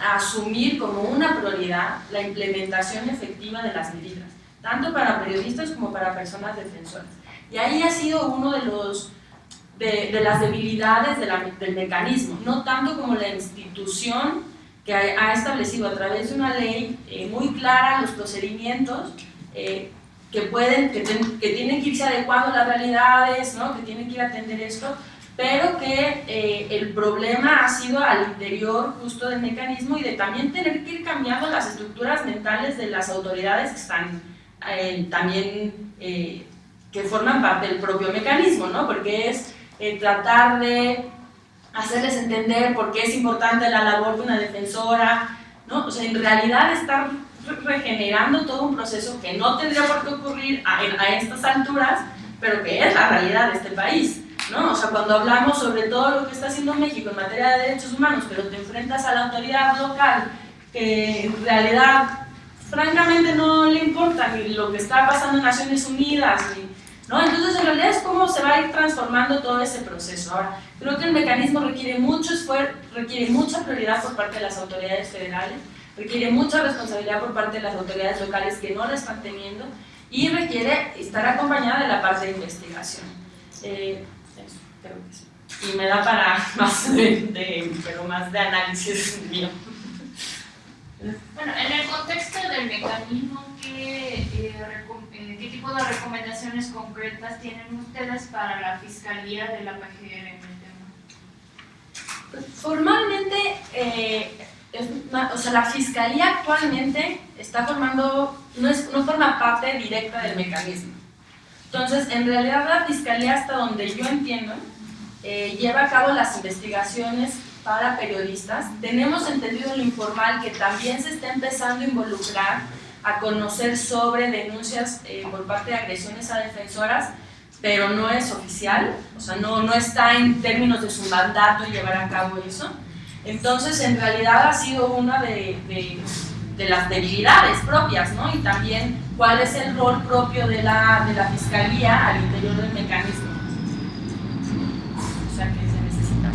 a asumir como una prioridad la implementación efectiva de las medidas, tanto para periodistas como para personas defensoras. Y ahí ha sido uno de las debilidades del mecanismo, no tanto como la institución que ha establecido a través de una ley muy clara los procedimientos que tienen que irse adecuando a las realidades, ¿no? Que tienen que ir a atender esto, pero que el problema ha sido al interior justo del mecanismo, y de también tener que ir cambiando las estructuras mentales de las autoridades que están también que forman parte del propio mecanismo, ¿no? Porque es tratar de hacerles entender por qué es importante la labor de una defensora, ¿no? O sea, en realidad estar regenerando todo un proceso que no tendría por qué ocurrir a estas alturas, pero que es la realidad de este país, ¿no? O sea, cuando hablamos sobre todo lo que está haciendo México en materia de derechos humanos, pero te enfrentas a la autoridad local que en realidad francamente no le importa ni lo que está pasando en Naciones Unidas, ¿no? Entonces en realidad es cómo se va a ir transformando todo ese proceso. Ahora, creo que el mecanismo requiere mucho esfuerzo, requiere mucha prioridad por parte de las autoridades federales, requiere mucha responsabilidad por parte de las autoridades locales que no la están teniendo, y requiere estar acompañada de la parte de investigación. Eso, creo que sí. Y me da para más pero más de análisis mío. Bueno, en el contexto del mecanismo, ¿qué tipo de recomendaciones concretas tienen ustedes para la Fiscalía de la PGR en el tema? Formalmente, o sea, la Fiscalía actualmente está formando, no forma parte directa del mecanismo. Entonces, en realidad la Fiscalía, hasta donde yo entiendo, lleva a cabo las investigaciones para periodistas. Tenemos entendido en lo informal que también se está empezando a involucrar, a conocer sobre denuncias por parte de agresiones a defensoras, pero no es oficial, o sea, no está en términos de su mandato llevar a cabo eso. Entonces, en realidad ha sido una de las debilidades propias, ¿no? Y también cuál es el rol propio de la Fiscalía al interior del mecanismo. O sea, que se necesita.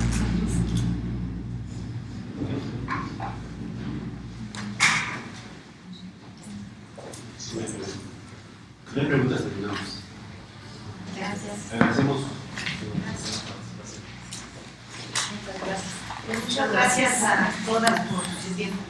No hay preguntas, terminamos. Gracias. Agradecemos. Muchas gracias. Muchas gracias a todas por su tiempo.